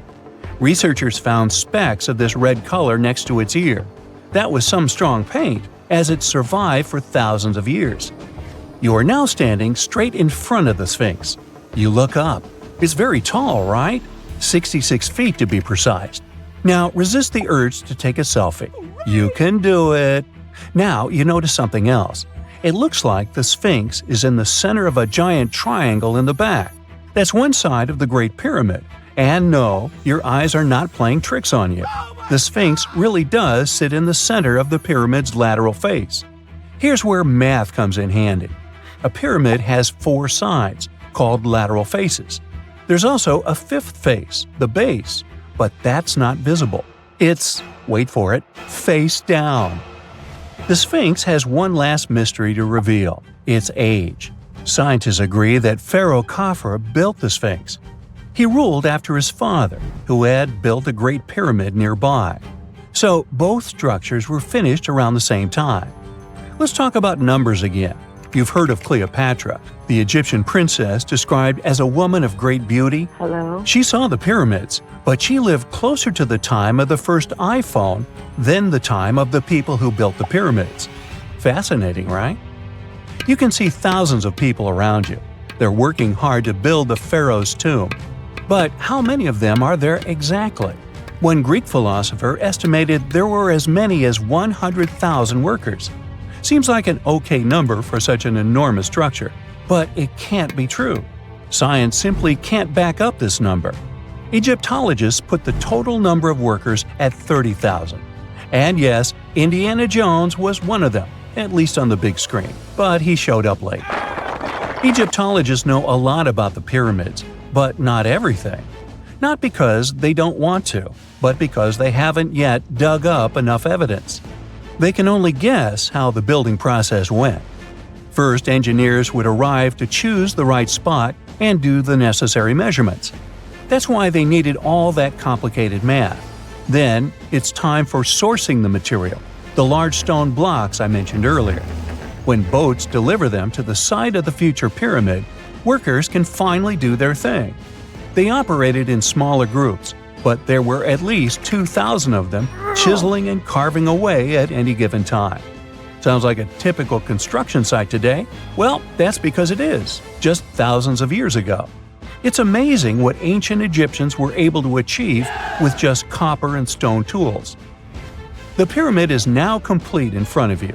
Researchers found specks of this red color next to its ear. That was some strong paint, as it survived for thousands of years. You are now standing straight in front of the Sphinx. You look up. It's very tall, right? 66 feet to be precise. Now resist the urge to take a selfie. You can do it. Now you notice something else. It looks like the Sphinx is in the center of a giant triangle in the back. That's one side of the Great Pyramid. And no, your eyes are not playing tricks on you. The Sphinx really does sit in the center of the pyramid's lateral face. Here's where math comes in handy. A pyramid has 4 sides, called lateral faces. There's also a 5th face, the base, but that's not visible. It's, wait for it, face down. The Sphinx has one last mystery to reveal: its age. Scientists agree that Pharaoh Khafre built the Sphinx. He ruled after his father, who had built a great pyramid nearby. So both structures were finished around the same time. Let's talk about numbers again. You've heard of Cleopatra, the Egyptian princess described as a woman of great beauty. Hello? She saw the pyramids, but she lived closer to the time of the first iPhone than the time of the people who built the pyramids. Fascinating, right? You can see thousands of people around you. They're working hard to build the pharaoh's tomb. But how many of them are there exactly? One Greek philosopher estimated there were as many as 100,000 workers. Seems like an okay number for such an enormous structure, but it can't be true. Science simply can't back up this number. Egyptologists put the total number of workers at 30,000. And yes, Indiana Jones was one of them, at least on the big screen, but he showed up late. Egyptologists know a lot about the pyramids, but not everything. Not because they don't want to, but because they haven't yet dug up enough evidence. They can only guess how the building process went. First, engineers would arrive to choose the right spot and do the necessary measurements. That's why they needed all that complicated math. Then, it's time for sourcing the material, the large stone blocks I mentioned earlier. When boats deliver them to the site of the future pyramid, workers can finally do their thing. They operated in smaller groups, but there were at least 2,000 of them chiseling and carving away at any given time. Sounds like a typical construction site today? Well, that's because it is, just thousands of years ago. It's amazing what ancient Egyptians were able to achieve with just copper and stone tools. The pyramid is now complete in front of you.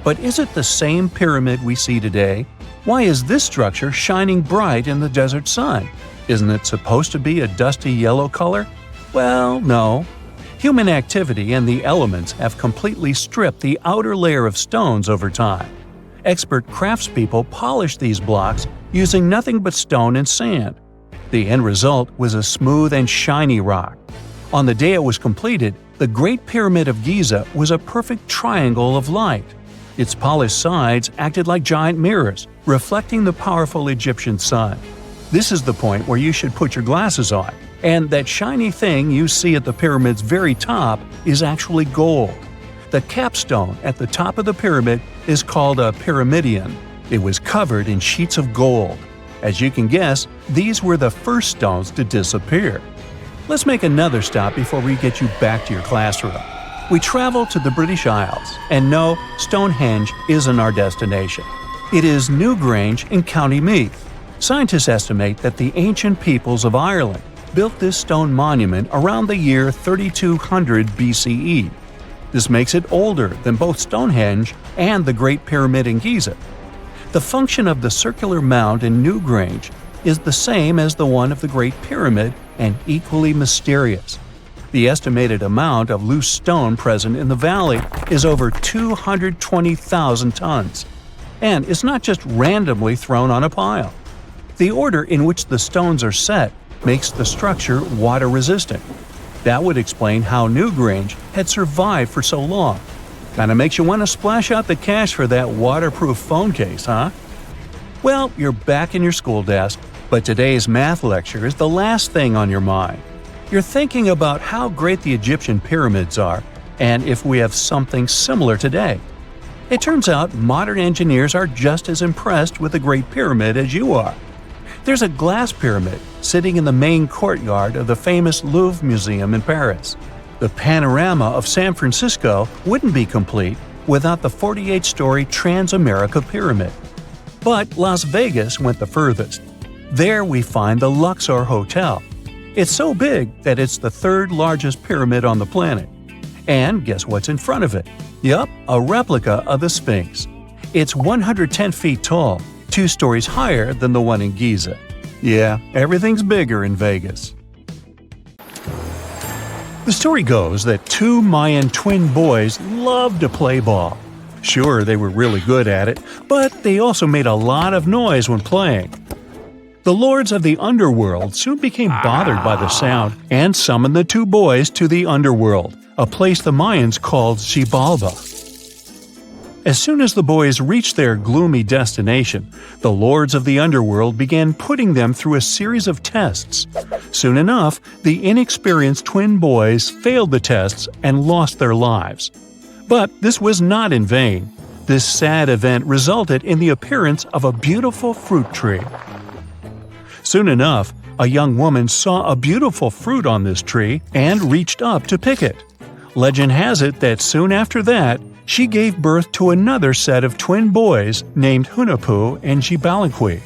But is it the same pyramid we see today? Why is this structure shining bright in the desert sun? Isn't it supposed to be a dusty yellow color? Well, no. Human activity and the elements have completely stripped the outer layer of stones over time. Expert craftspeople polished these blocks using nothing but stone and sand. The end result was a smooth and shiny rock. On the day it was completed, the Great Pyramid of Giza was a perfect triangle of light. Its polished sides acted like giant mirrors, reflecting the powerful Egyptian sun. This is the point where you should put your glasses on, and that shiny thing you see at the pyramid's very top is actually gold. The capstone at the top of the pyramid is called a pyramidion. It was covered in sheets of gold. As you can guess, these were the first stones to disappear. Let's make another stop before we get you back to your classroom. We travel to the British Isles, and no, Stonehenge isn't our destination. It is Newgrange in County Meath. Scientists estimate that the ancient peoples of Ireland built this stone monument around the year 3200 BCE. This makes it older than both Stonehenge and the Great Pyramid in Giza. The function of the circular mound in Newgrange is the same as the one of the Great Pyramid and equally mysterious. The estimated amount of loose stone present in the valley is over 220,000 tons. And it's not just randomly thrown on a pile. The order in which the stones are set makes the structure water-resistant. That would explain how Newgrange had survived for so long. Kinda makes you want to splash out the cash for that waterproof phone case, huh? Well, you're back in your school desk, but today's math lecture is the last thing on your mind. You're thinking about how great the Egyptian pyramids are, and if we have something similar today. It turns out modern engineers are just as impressed with the Great Pyramid as you are. There's a glass pyramid sitting in the main courtyard of the famous Louvre Museum in Paris. The panorama of San Francisco wouldn't be complete without the 48-story Transamerica Pyramid. But Las Vegas went the furthest. There we find the Luxor Hotel. It's so big that it's the third largest pyramid on the planet. And guess what's in front of it? Yup, a replica of the Sphinx. It's 110 feet tall, 2 stories higher than the one in Giza. Yeah, everything's bigger in Vegas. The story goes that 2 Mayan twin boys loved to play ball. Sure, they were really good at it, but they also made a lot of noise when playing. The lords of the underworld soon became bothered by the sound and summoned the 2 boys to the underworld, a place the Mayans called Xibalba. As soon as the boys reached their gloomy destination, the lords of the underworld began putting them through a series of tests. Soon enough, the inexperienced twin boys failed the tests and lost their lives. But this was not in vain. This sad event resulted in the appearance of a beautiful fruit tree. Soon enough, a young woman saw a beautiful fruit on this tree and reached up to pick it. Legend has it that soon after that, she gave birth to another set of twin boys named Hunahpu and Gibalanqui.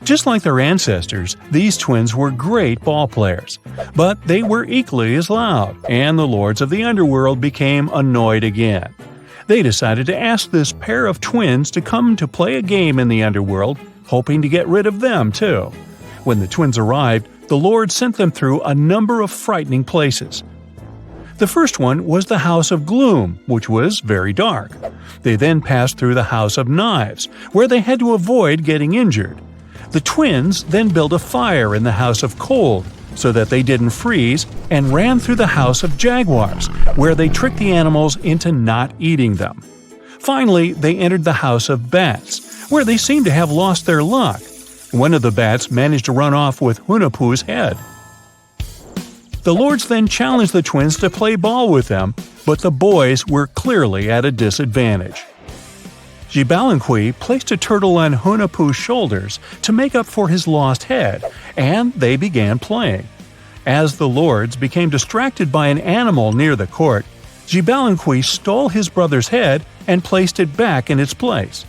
Just like their ancestors, these twins were great ball players, but they were equally as loud, and the lords of the underworld became annoyed again. They decided to ask this pair of twins to come to play a game in the underworld, hoping to get rid of them too. When the twins arrived, the Lord sent them through a number of frightening places. The first one was the House of Gloom, which was very dark. They then passed through the House of Knives, where they had to avoid getting injured. The twins then built a fire in the House of Cold, so that they didn't freeze, and ran through the House of Jaguars, where they tricked the animals into not eating them. Finally, they entered the House of Bats, where they seemed to have lost their luck. One of the bats managed to run off with Hunahpu's head. The lords then challenged the twins to play ball with them, but the boys were clearly at a disadvantage. Gibalanqui placed a turtle on Hunahpu's shoulders to make up for his lost head, and they began playing. As the lords became distracted by an animal near the court, Gibalanqui stole his brother's head and placed it back in its place.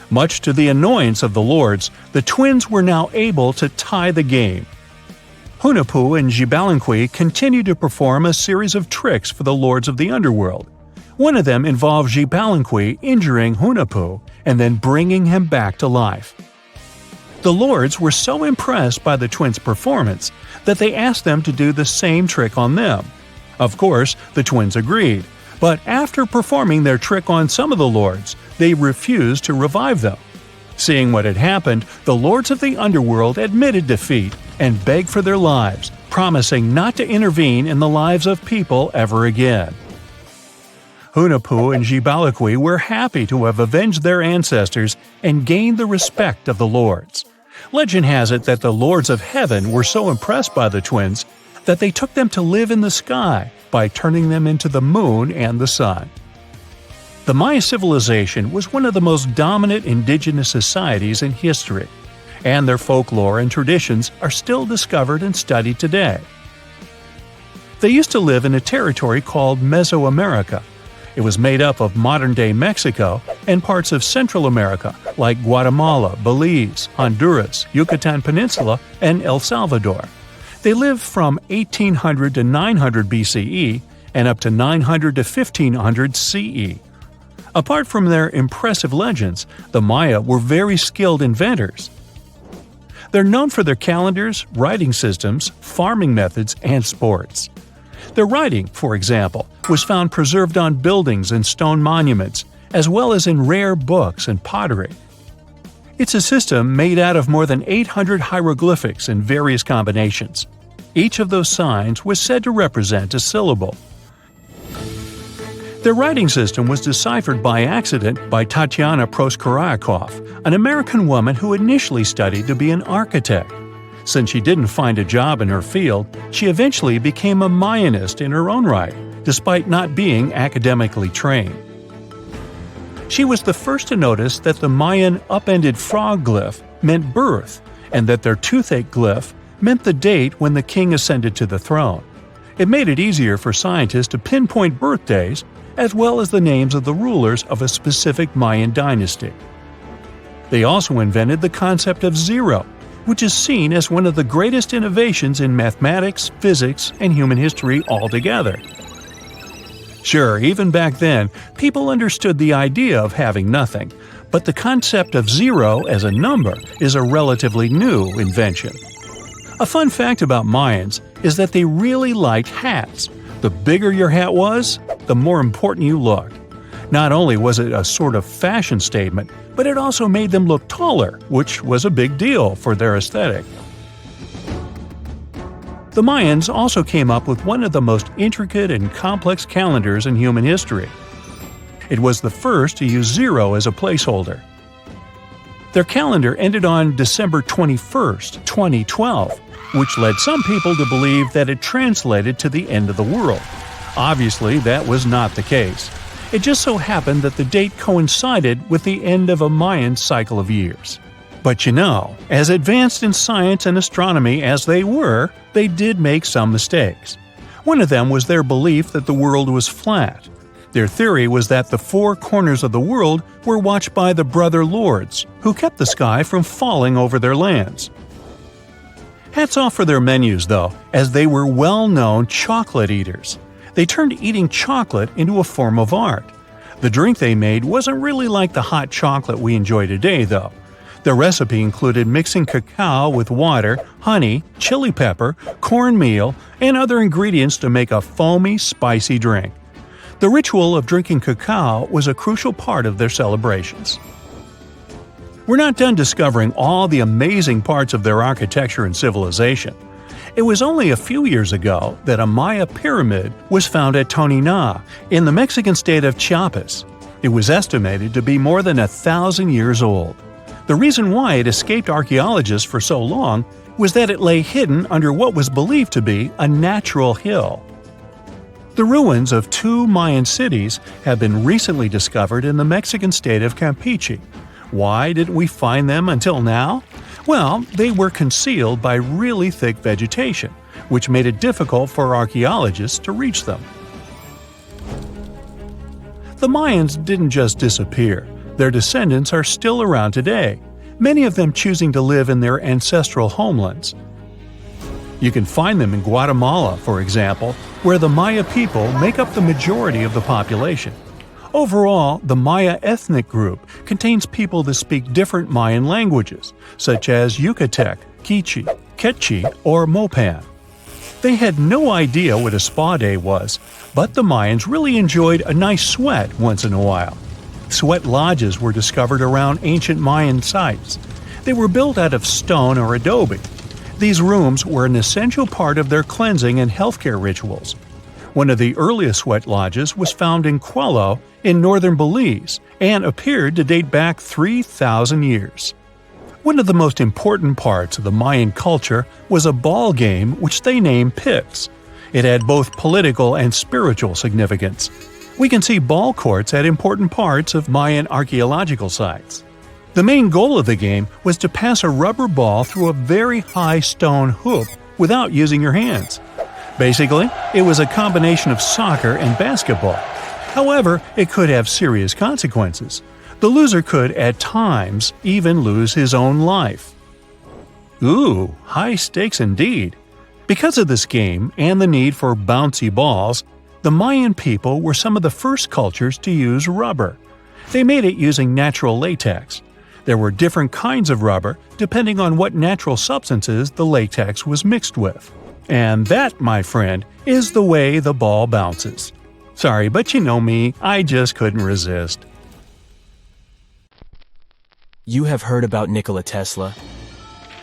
Much to the annoyance of the lords, the twins were now able to tie the game. Hunahpu and Gibalanqui continued to perform a series of tricks for the lords of the underworld. One of them involved Gibalanqui injuring Hunahpu and then bringing him back to life. The lords were so impressed by the twins' performance that they asked them to do the same trick on them. Of course, the twins agreed, but after performing their trick on some of the lords, they refused to revive them. Seeing what had happened, the lords of the underworld admitted defeat and begged for their lives, promising not to intervene in the lives of people ever again. Hunahpu and Gibalanqui were happy to have avenged their ancestors and gained the respect of the lords. Legend has it that the lords of heaven were so impressed by the twins that they took them to live in the sky by turning them into the moon and the sun. The Maya civilization was one of the most dominant indigenous societies in history, and their folklore and traditions are still discovered and studied today. They used to live in a territory called Mesoamerica. It was made up of modern-day Mexico and parts of Central America like Guatemala, Belize, Honduras, Yucatan Peninsula, and El Salvador. They lived from 1800 to 900 BCE and up to 900 to 1500 CE. Apart from their impressive legends, the Maya were very skilled inventors. They're known for their calendars, writing systems, farming methods, and sports. Their writing, for example, was found preserved on buildings and stone monuments, as well as in rare books and pottery. It's a system made out of more than 800 hieroglyphics in various combinations. Each of those signs was said to represent a syllable. Their writing system was deciphered by accident by Tatiana Proskorakov, an American woman who initially studied to be an architect. Since she didn't find a job in her field, she eventually became a Mayanist in her own right, despite not being academically trained. She was the first to notice that the Mayan upended frog glyph meant birth, and that their toothache glyph meant the date when the king ascended to the throne. It made it easier for scientists to pinpoint birthdays, as well as the names of the rulers of a specific Mayan dynasty. They also invented the concept of zero, which is seen as one of the greatest innovations in mathematics, physics, and human history altogether. Sure, even back then, people understood the idea of having nothing, but the concept of zero as a number is a relatively new invention. A fun fact about Mayans is that they really liked hats. The bigger your hat was, the more important you looked. Not only was it a sort of fashion statement, but it also made them look taller, which was a big deal for their aesthetic. The Mayans also came up with one of the most intricate and complex calendars in human history. It was the first to use zero as a placeholder. Their calendar ended on December 21st, 2012, which led some people to believe that it translated to the end of the world. Obviously, that was not the case. It just so happened that the date coincided with the end of a Mayan cycle of years. But as advanced in science and astronomy as they were, they did make some mistakes. One of them was their belief that the world was flat. Their theory was that the four corners of the world were watched by the brother lords, who kept the sky from falling over their lands. Hats off for their menus, though, as they were well-known chocolate eaters. They turned eating chocolate into a form of art. The drink they made wasn't really like the hot chocolate we enjoy today, though. The recipe included mixing cacao with water, honey, chili pepper, cornmeal, and other ingredients to make a foamy, spicy drink. The ritual of drinking cacao was a crucial part of their celebrations. We're not done discovering all the amazing parts of their architecture and civilization. It was only a few years ago that a Maya pyramid was found at Tonina, in the Mexican state of Chiapas. It was estimated to be more than 1,000 years old. The reason why it escaped archaeologists for so long was that it lay hidden under what was believed to be a natural hill. The ruins of two Mayan cities have been recently discovered in the Mexican state of Campeche. Why didn't we find them until now? Well, they were concealed by really thick vegetation, which made it difficult for archaeologists to reach them. The Mayans didn't just disappear. Their descendants are still around today, many of them choosing to live in their ancestral homelands. You can find them in Guatemala, for example, where the Maya people make up the majority of the population. Overall, the Maya ethnic group contains people that speak different Mayan languages, such as Yucatec, Quiche, Quechua, or Mopan. They had no idea what a spa day was, but the Mayans really enjoyed a nice sweat once in a while. Sweat lodges were discovered around ancient Mayan sites. They were built out of stone or adobe. These rooms were an essential part of their cleansing and healthcare rituals. One of the earliest sweat lodges was found in Quello in northern Belize and appeared to date back 3,000 years. One of the most important parts of the Mayan culture was a ball game which they named Pix. It had both political and spiritual significance. We can see ball courts at important parts of Mayan archaeological sites. The main goal of the game was to pass a rubber ball through a very high stone hoop without using your hands. Basically, it was a combination of soccer and basketball. However, it could have serious consequences. The loser could, at times, even lose his own life. Ooh, high stakes indeed. Because of this game and the need for bouncy balls, the Mayan people were some of the first cultures to use rubber. They made it using natural latex. There were different kinds of rubber depending on what natural substances the latex was mixed with. And that, my friend, is the way the ball bounces. Sorry, but you know me, I just couldn't resist. You have heard about Nikola Tesla.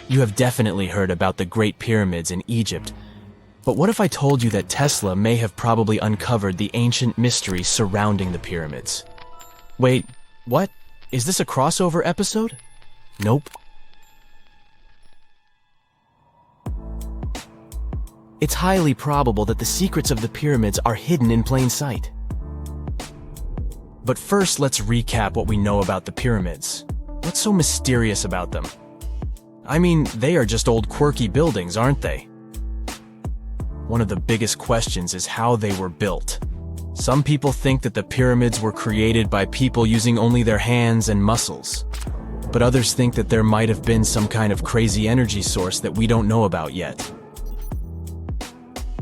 You have definitely heard about the Great Pyramids in Egypt. But what if I told you that Tesla may have probably uncovered the ancient mystery surrounding the pyramids? Wait, what? Is this a crossover episode? Nope. It's highly probable that the secrets of the pyramids are hidden in plain sight. But first, let's recap what we know about the pyramids. What's so mysterious about them? I mean, they are just old quirky buildings, aren't they? One of the biggest questions is how they were built. Some people think that the pyramids were created by people using only their hands and muscles. But others think that there might have been some kind of crazy energy source that we don't know about yet.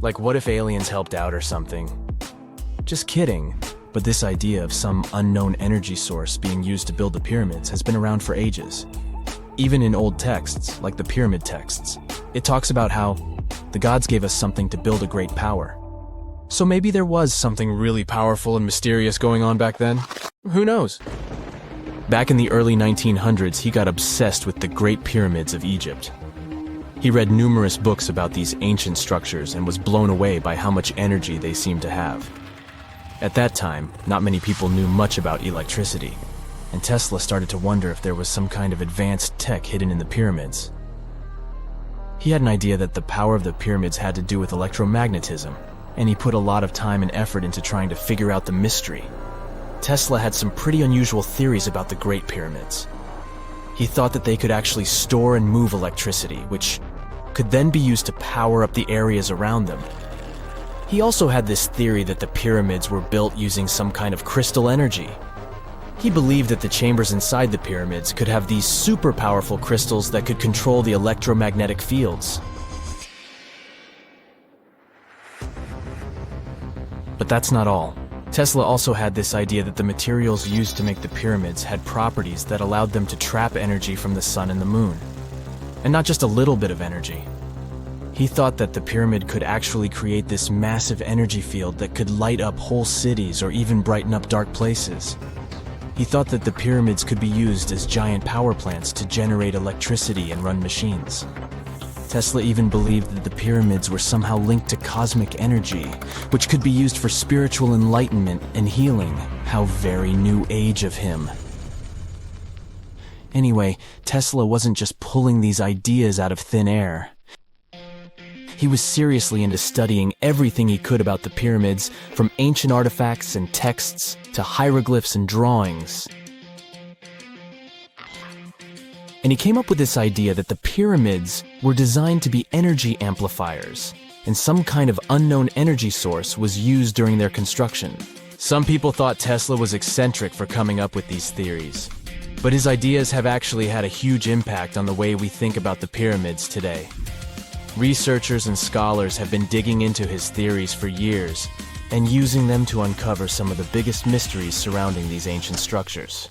Like, what if aliens helped out or something? Just kidding. But this idea of some unknown energy source being used to build the pyramids has been around for ages. Even in old texts, like the pyramid texts, it talks about how the gods gave us something to build a great power. So maybe there was something really powerful and mysterious going on back then? Who knows? Back in the early 1900s, he got obsessed with the Great Pyramids of Egypt. He read numerous books about these ancient structures and was blown away by how much energy they seemed to have. At that time, not many people knew much about electricity, and Tesla started to wonder if there was some kind of advanced tech hidden in the pyramids. He had an idea that the power of the pyramids had to do with electromagnetism, and he put a lot of time and effort into trying to figure out the mystery. Tesla had some pretty unusual theories about the Great Pyramids. He thought that they could actually store and move electricity, which could then be used to power up the areas around them. He also had this theory that the pyramids were built using some kind of crystal energy. He believed that the chambers inside the pyramids could have these super powerful crystals that could control the electromagnetic fields. But that's not all. Tesla also had this idea that the materials used to make the pyramids had properties that allowed them to trap energy from the sun and the moon. And not just a little bit of energy. He thought that the pyramid could actually create this massive energy field that could light up whole cities or even brighten up dark places. He thought that the pyramids could be used as giant power plants to generate electricity and run machines. Tesla even believed that the pyramids were somehow linked to cosmic energy, which could be used for spiritual enlightenment and healing. How very new age of him. Anyway, Tesla wasn't just pulling these ideas out of thin air. He was seriously into studying everything he could about the pyramids, from ancient artifacts and texts to hieroglyphs and drawings. And he came up with this idea that the pyramids were designed to be energy amplifiers, and some kind of unknown energy source was used during their construction. Some people thought Tesla was eccentric for coming up with these theories, but his ideas have actually had a huge impact on the way we think about the pyramids today. Researchers and scholars have been digging into his theories for years and using them to uncover some of the biggest mysteries surrounding these ancient structures.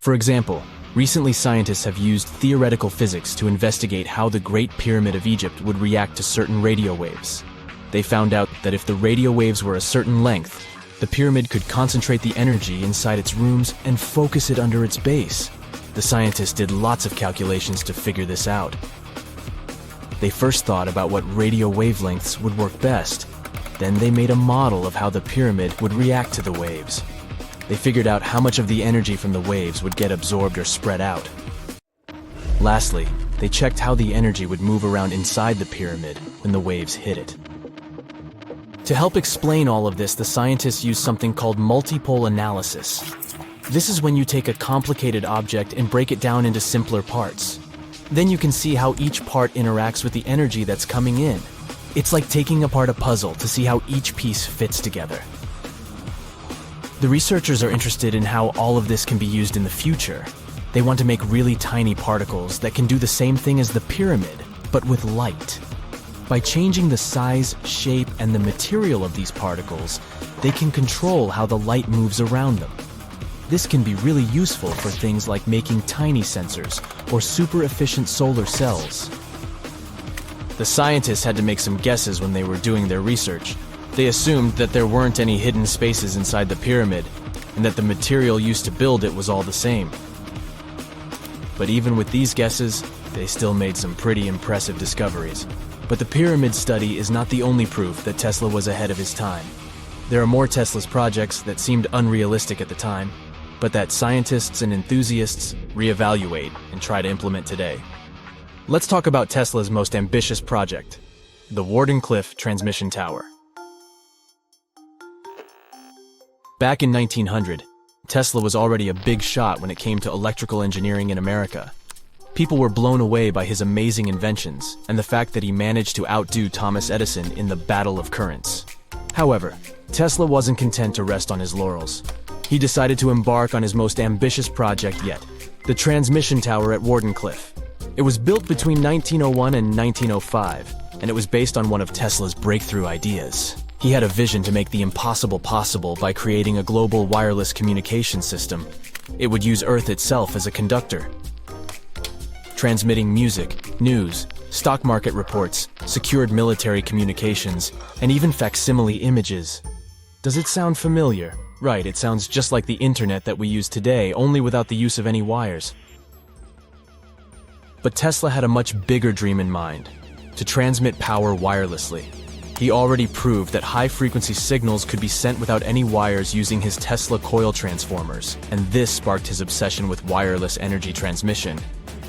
For example, recently scientists have used theoretical physics to investigate how the Great Pyramid of Egypt would react to certain radio waves. They found out that if the radio waves were a certain length, the pyramid could concentrate the energy inside its rooms and focus it under its base. The scientists did lots of calculations to figure this out. They first thought about what radio wavelengths would work best. Then they made a model of how the pyramid would react to the waves. They figured out how much of the energy from the waves would get absorbed or spread out. Lastly, they checked how the energy would move around inside the pyramid when the waves hit it. To help explain all of this, the scientists used something called multipole analysis. This is when you take a complicated object and break it down into simpler parts. Then you can see how each part interacts with the energy that's coming in. It's like taking apart a puzzle to see how each piece fits together. The researchers are interested in how all of this can be used in the future. They want to make really tiny particles that can do the same thing as the pyramid, but with light. By changing the size, shape, and the material of these particles, they can control how the light moves around them. This can be really useful for things like making tiny sensors or super efficient solar cells. The scientists had to make some guesses when they were doing their research. They assumed that there weren't any hidden spaces inside the pyramid, and that the material used to build it was all the same. But even with these guesses, they still made some pretty impressive discoveries. But the pyramid study is not the only proof that Tesla was ahead of his time. There are more Tesla's projects that seemed unrealistic at the time, but that scientists and enthusiasts reevaluate and try to implement today. Let's talk about Tesla's most ambitious project, the Wardenclyffe Transmission Tower. Back in 1900, Tesla was already a big shot when it came to electrical engineering in America. People were blown away by his amazing inventions and the fact that he managed to outdo Thomas Edison in the Battle of Currents. However, Tesla wasn't content to rest on his laurels. He decided to embark on his most ambitious project yet, the transmission tower at Wardenclyffe. It was built between 1901 and 1905, and it was based on one of Tesla's breakthrough ideas. He had a vision to make the impossible possible by creating a global wireless communication system. It would use Earth itself as a conductor, transmitting music, news, stock market reports, secured military communications, and even facsimile images. Does it sound familiar? Right, it sounds just like the internet that we use today, only without the use of any wires. But Tesla had a much bigger dream in mind, to transmit power wirelessly. He already proved that high-frequency signals could be sent without any wires using his Tesla coil transformers, and this sparked his obsession with wireless energy transmission.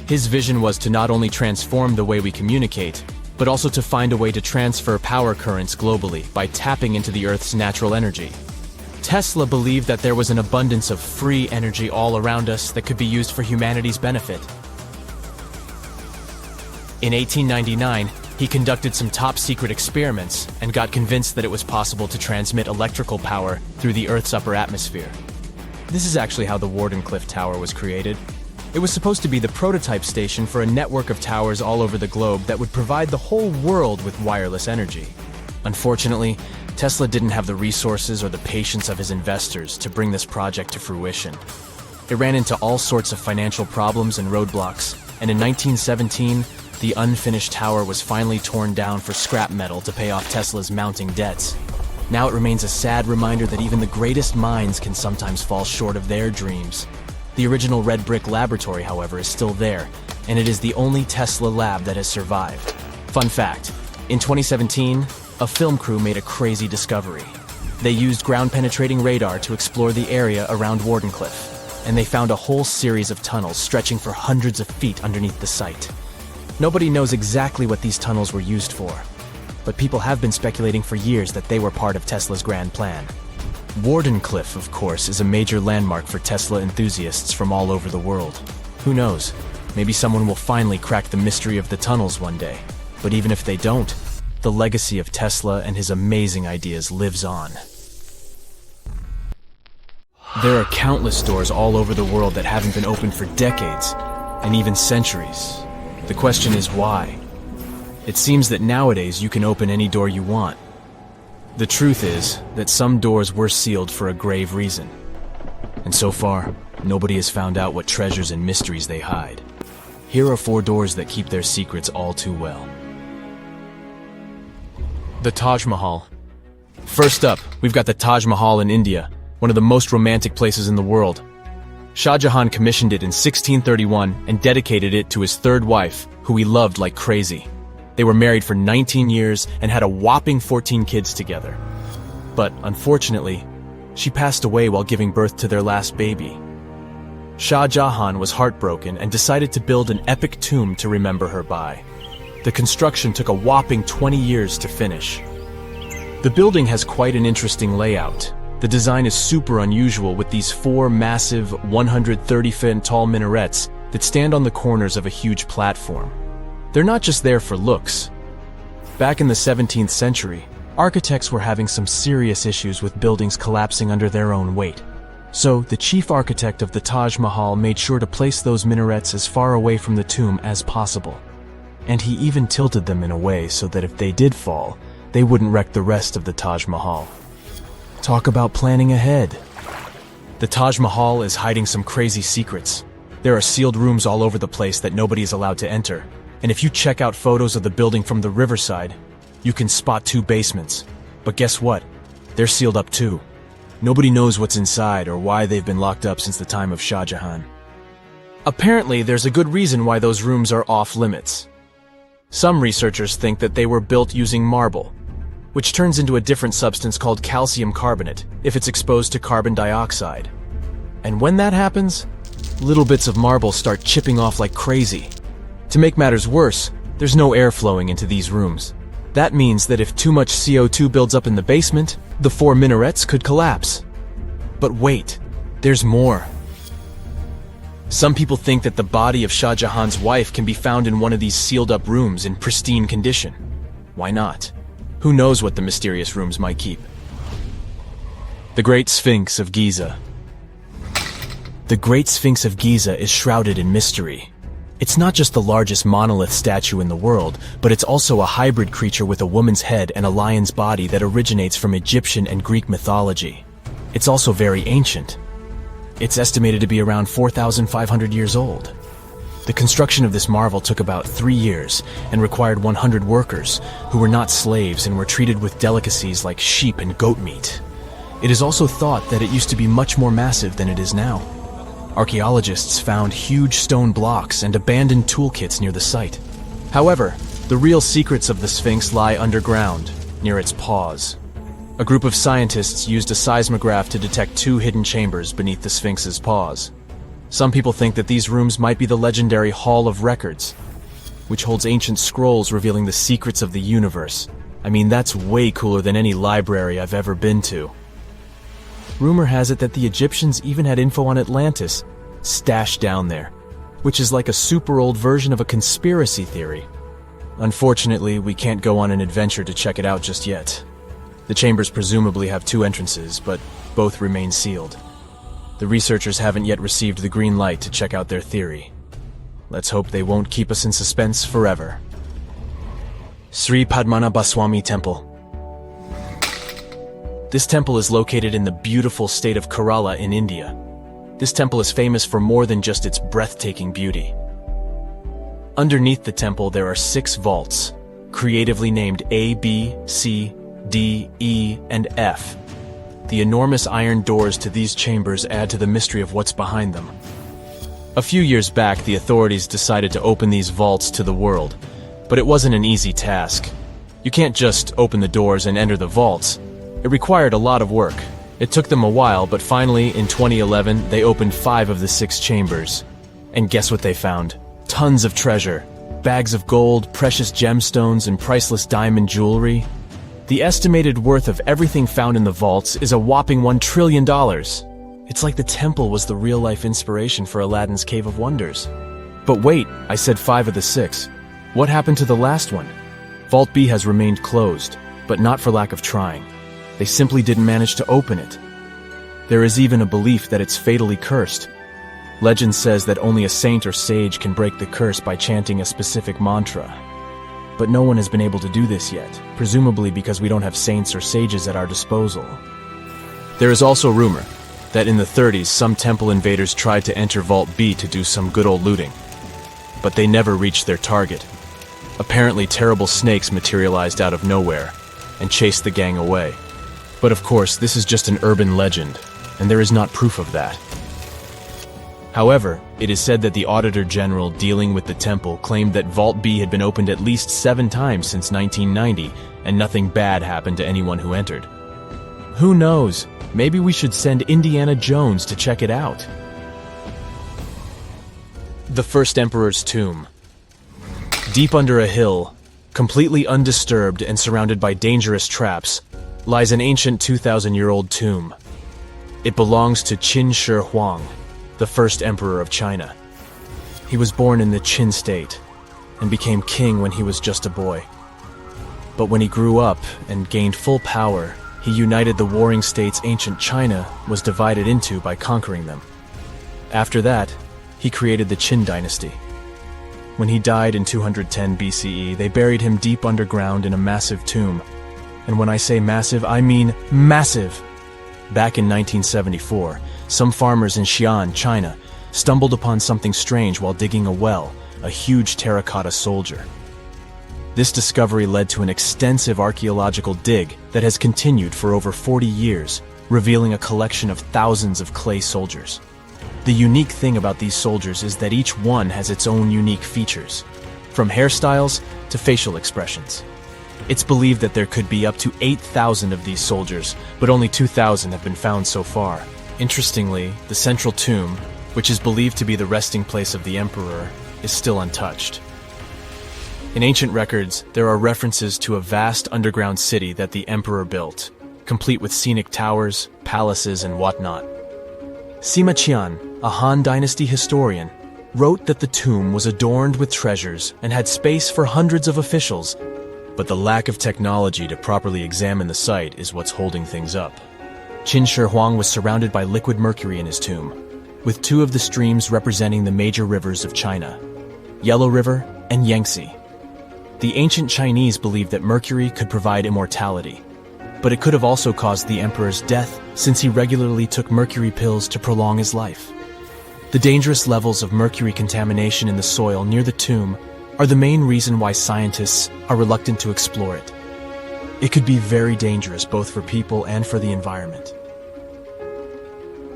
His vision was to not only transform the way we communicate, but also to find a way to transfer power currents globally by tapping into the Earth's natural energy. Tesla believed that there was an abundance of free energy all around us that could be used for humanity's benefit. In 1899, he conducted some top-secret experiments and got convinced that it was possible to transmit electrical power through the Earth's upper atmosphere. This is actually how the Wardenclyffe Tower was created. It was supposed to be the prototype station for a network of towers all over the globe that would provide the whole world with wireless energy. Unfortunately, Tesla didn't have the resources or the patience of his investors to bring this project to fruition. It ran into all sorts of financial problems and roadblocks, and in 1917, the unfinished tower was finally torn down for scrap metal to pay off Tesla's mounting debts. Now it remains a sad reminder that even the greatest minds can sometimes fall short of their dreams. The original red brick laboratory, however, is still there, and it is the only Tesla lab that has survived. Fun fact, in 2017, a film crew made a crazy discovery. They used ground-penetrating radar to explore the area around Wardenclyffe, and they found a whole series of tunnels stretching for hundreds of feet underneath the site. Nobody knows exactly what these tunnels were used for, but people have been speculating for years that they were part of Tesla's grand plan. Wardenclyffe, of course, is a major landmark for Tesla enthusiasts from all over the world. Who knows? Maybe someone will finally crack the mystery of the tunnels one day. But even if they don't, the legacy of Tesla and his amazing ideas lives on. There are countless doors all over the world that haven't been opened for decades, and even centuries. The question is why? It seems that nowadays you can open any door you want. The truth is that some doors were sealed for a grave reason. And so far, nobody has found out what treasures and mysteries they hide. Here are 4 doors that keep their secrets all too well. The Taj Mahal. First up, we've got the Taj Mahal in India, one of the most romantic places in the world. Shah Jahan commissioned it in 1631 and dedicated it to his 3rd wife, who he loved like crazy. They were married for 19 years and had a whopping 14 kids together. But unfortunately, she passed away while giving birth to their last baby. Shah Jahan was heartbroken and decided to build an epic tomb to remember her by. The construction took a whopping 20 years to finish. The building has quite an interesting layout. The design is super unusual with these 4 massive 130-foot tall minarets that stand on the corners of a huge platform. They're not just there for looks. Back in the 17th century, architects were having some serious issues with buildings collapsing under their own weight. So, the chief architect of the Taj Mahal made sure to place those minarets as far away from the tomb as possible. And he even tilted them in a way so that if they did fall, they wouldn't wreck the rest of the Taj Mahal. Talk about planning ahead. The Taj Mahal is hiding some crazy secrets. There are sealed rooms all over the place that nobody is allowed to enter. And if you check out photos of the building from the riverside, you can spot 2 basements. But guess what? They're sealed up too. Nobody knows what's inside or why they've been locked up since the time of Shah Jahan. Apparently, there's a good reason why those rooms are off limits. Some researchers think that they were built using marble, which turns into a different substance called calcium carbonate if it's exposed to carbon dioxide. And when that happens, little bits of marble start chipping off like crazy. To make matters worse, there's no air flowing into these rooms. That means that if too much CO2 builds up in the basement, the 4 minarets could collapse. But wait, there's more. Some people think that the body of Shah Jahan's wife can be found in one of these sealed-up rooms in pristine condition. Why not? Who knows what the mysterious rooms might keep? The Great Sphinx of Giza. The Great Sphinx of Giza is shrouded in mystery. It's not just the largest monolith statue in the world, but it's also a hybrid creature with a woman's head and a lion's body that originates from Egyptian and Greek mythology. It's also very ancient. It's estimated to be around 4,500 years old. The construction of this marvel took about 3 years and required 100 workers, who were not slaves and were treated with delicacies like sheep and goat meat. It is also thought that it used to be much more massive than it is now. Archaeologists found huge stone blocks and abandoned toolkits near the site. However, the real secrets of the Sphinx lie underground, near its paws. A group of scientists used a seismograph to detect 2 hidden chambers beneath the Sphinx's paws. Some people think that these rooms might be the legendary Hall of Records. which holds ancient scrolls revealing the secrets of the universe. I mean, that's way cooler than any library I've ever been to. Rumor has it that the Egyptians even had info on Atlantis stashed down there, which is like a super old version of a conspiracy theory. Unfortunately, we can't go on an adventure to check it out just yet. The chambers presumably have 2 entrances, but both remain sealed. The researchers haven't yet received the green light to check out their theory. Let's hope they won't keep us in suspense forever. Sri Padmanabhaswamy Temple. This temple is located in the beautiful state of Kerala in India. This temple is famous for more than just its breathtaking beauty. Underneath the temple there are 6 vaults, creatively named A, B, C, D, E, and F. The enormous iron doors to these chambers add to the mystery of what's behind them. A few years back, the authorities decided to open these vaults to the world, but it wasn't an easy task. You can't just open the doors and enter the vaults. It required a lot of work. It took them a while, but finally, in 2011, they opened 5 of the 6 chambers. And guess what they found? Tons of treasure. Bags of gold, precious gemstones, and priceless diamond jewelry. The estimated worth of everything found in the vaults is a whopping $1 trillion. It's like the temple was the real-life inspiration for Aladdin's Cave of Wonders. But wait, I said 5 of the 6. What happened to the last one? Vault B has remained closed, but not for lack of trying. They simply didn't manage to open it. There is even a belief that it's fatally cursed. Legend says that only a saint or sage can break the curse by chanting a specific mantra. But no one has been able to do this yet, presumably because we don't have saints or sages at our disposal. There is also rumor that in the 30s some temple invaders tried to enter Vault B to do some good old looting. But they never reached their target. Apparently terrible snakes materialized out of nowhere and chased the gang away. But of course, this is just an urban legend, and there is not proof of that. However, it is said that the Auditor General dealing with the temple claimed that Vault B had been opened at least 7 times since 1990, and nothing bad happened to anyone who entered. Who knows? Maybe we should send Indiana Jones to check it out. The First Emperor's Tomb. Deep under a hill, completely undisturbed and surrounded by dangerous traps, lies an ancient 2,000-year-old tomb. It belongs to Qin Shi Huang, the first emperor of China. He was born in the Qin state and became king when he was just a boy. But when he grew up and gained full power, he united the warring states ancient China was divided into by conquering them. After that, he created the Qin dynasty. When he died in 210 BCE, they buried him deep underground in a massive tomb. And when I say massive, I mean massive! Back in 1974, some farmers in Xi'an, China, stumbled upon something strange while digging a well, a huge terracotta soldier. This discovery led to an extensive archaeological dig that has continued for over 40 years, revealing a collection of thousands of clay soldiers. The unique thing about these soldiers is that each one has its own unique features, from hairstyles to facial expressions. It's believed that there could be up to 8,000 of these soldiers, but only 2,000 have been found so far. Interestingly, the central tomb, which is believed to be the resting place of the emperor, is still untouched. In ancient records, there are references to a vast underground city that the emperor built, complete with scenic towers, palaces, and whatnot. Sima Qian, a Han Dynasty historian, wrote that the tomb was adorned with treasures and had space for hundreds of officials, but the lack of technology to properly examine the site is what's holding things up. Qin Shi Huang was surrounded by liquid mercury in his tomb, with 2 of the streams representing the major rivers of China, Yellow River and Yangtze. The ancient Chinese believed that mercury could provide immortality, but it could have also caused the emperor's death since he regularly took mercury pills to prolong his life. The dangerous levels of mercury contamination in the soil near the tomb are the main reason why scientists are reluctant to explore it. It could be very dangerous both for people and for the environment.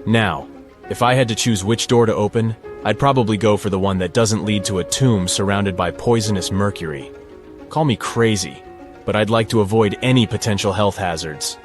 Now, if I had to choose which door to open, I'd probably go for the one that doesn't lead to a tomb surrounded by poisonous mercury. Call me crazy, but I'd like to avoid any potential health hazards.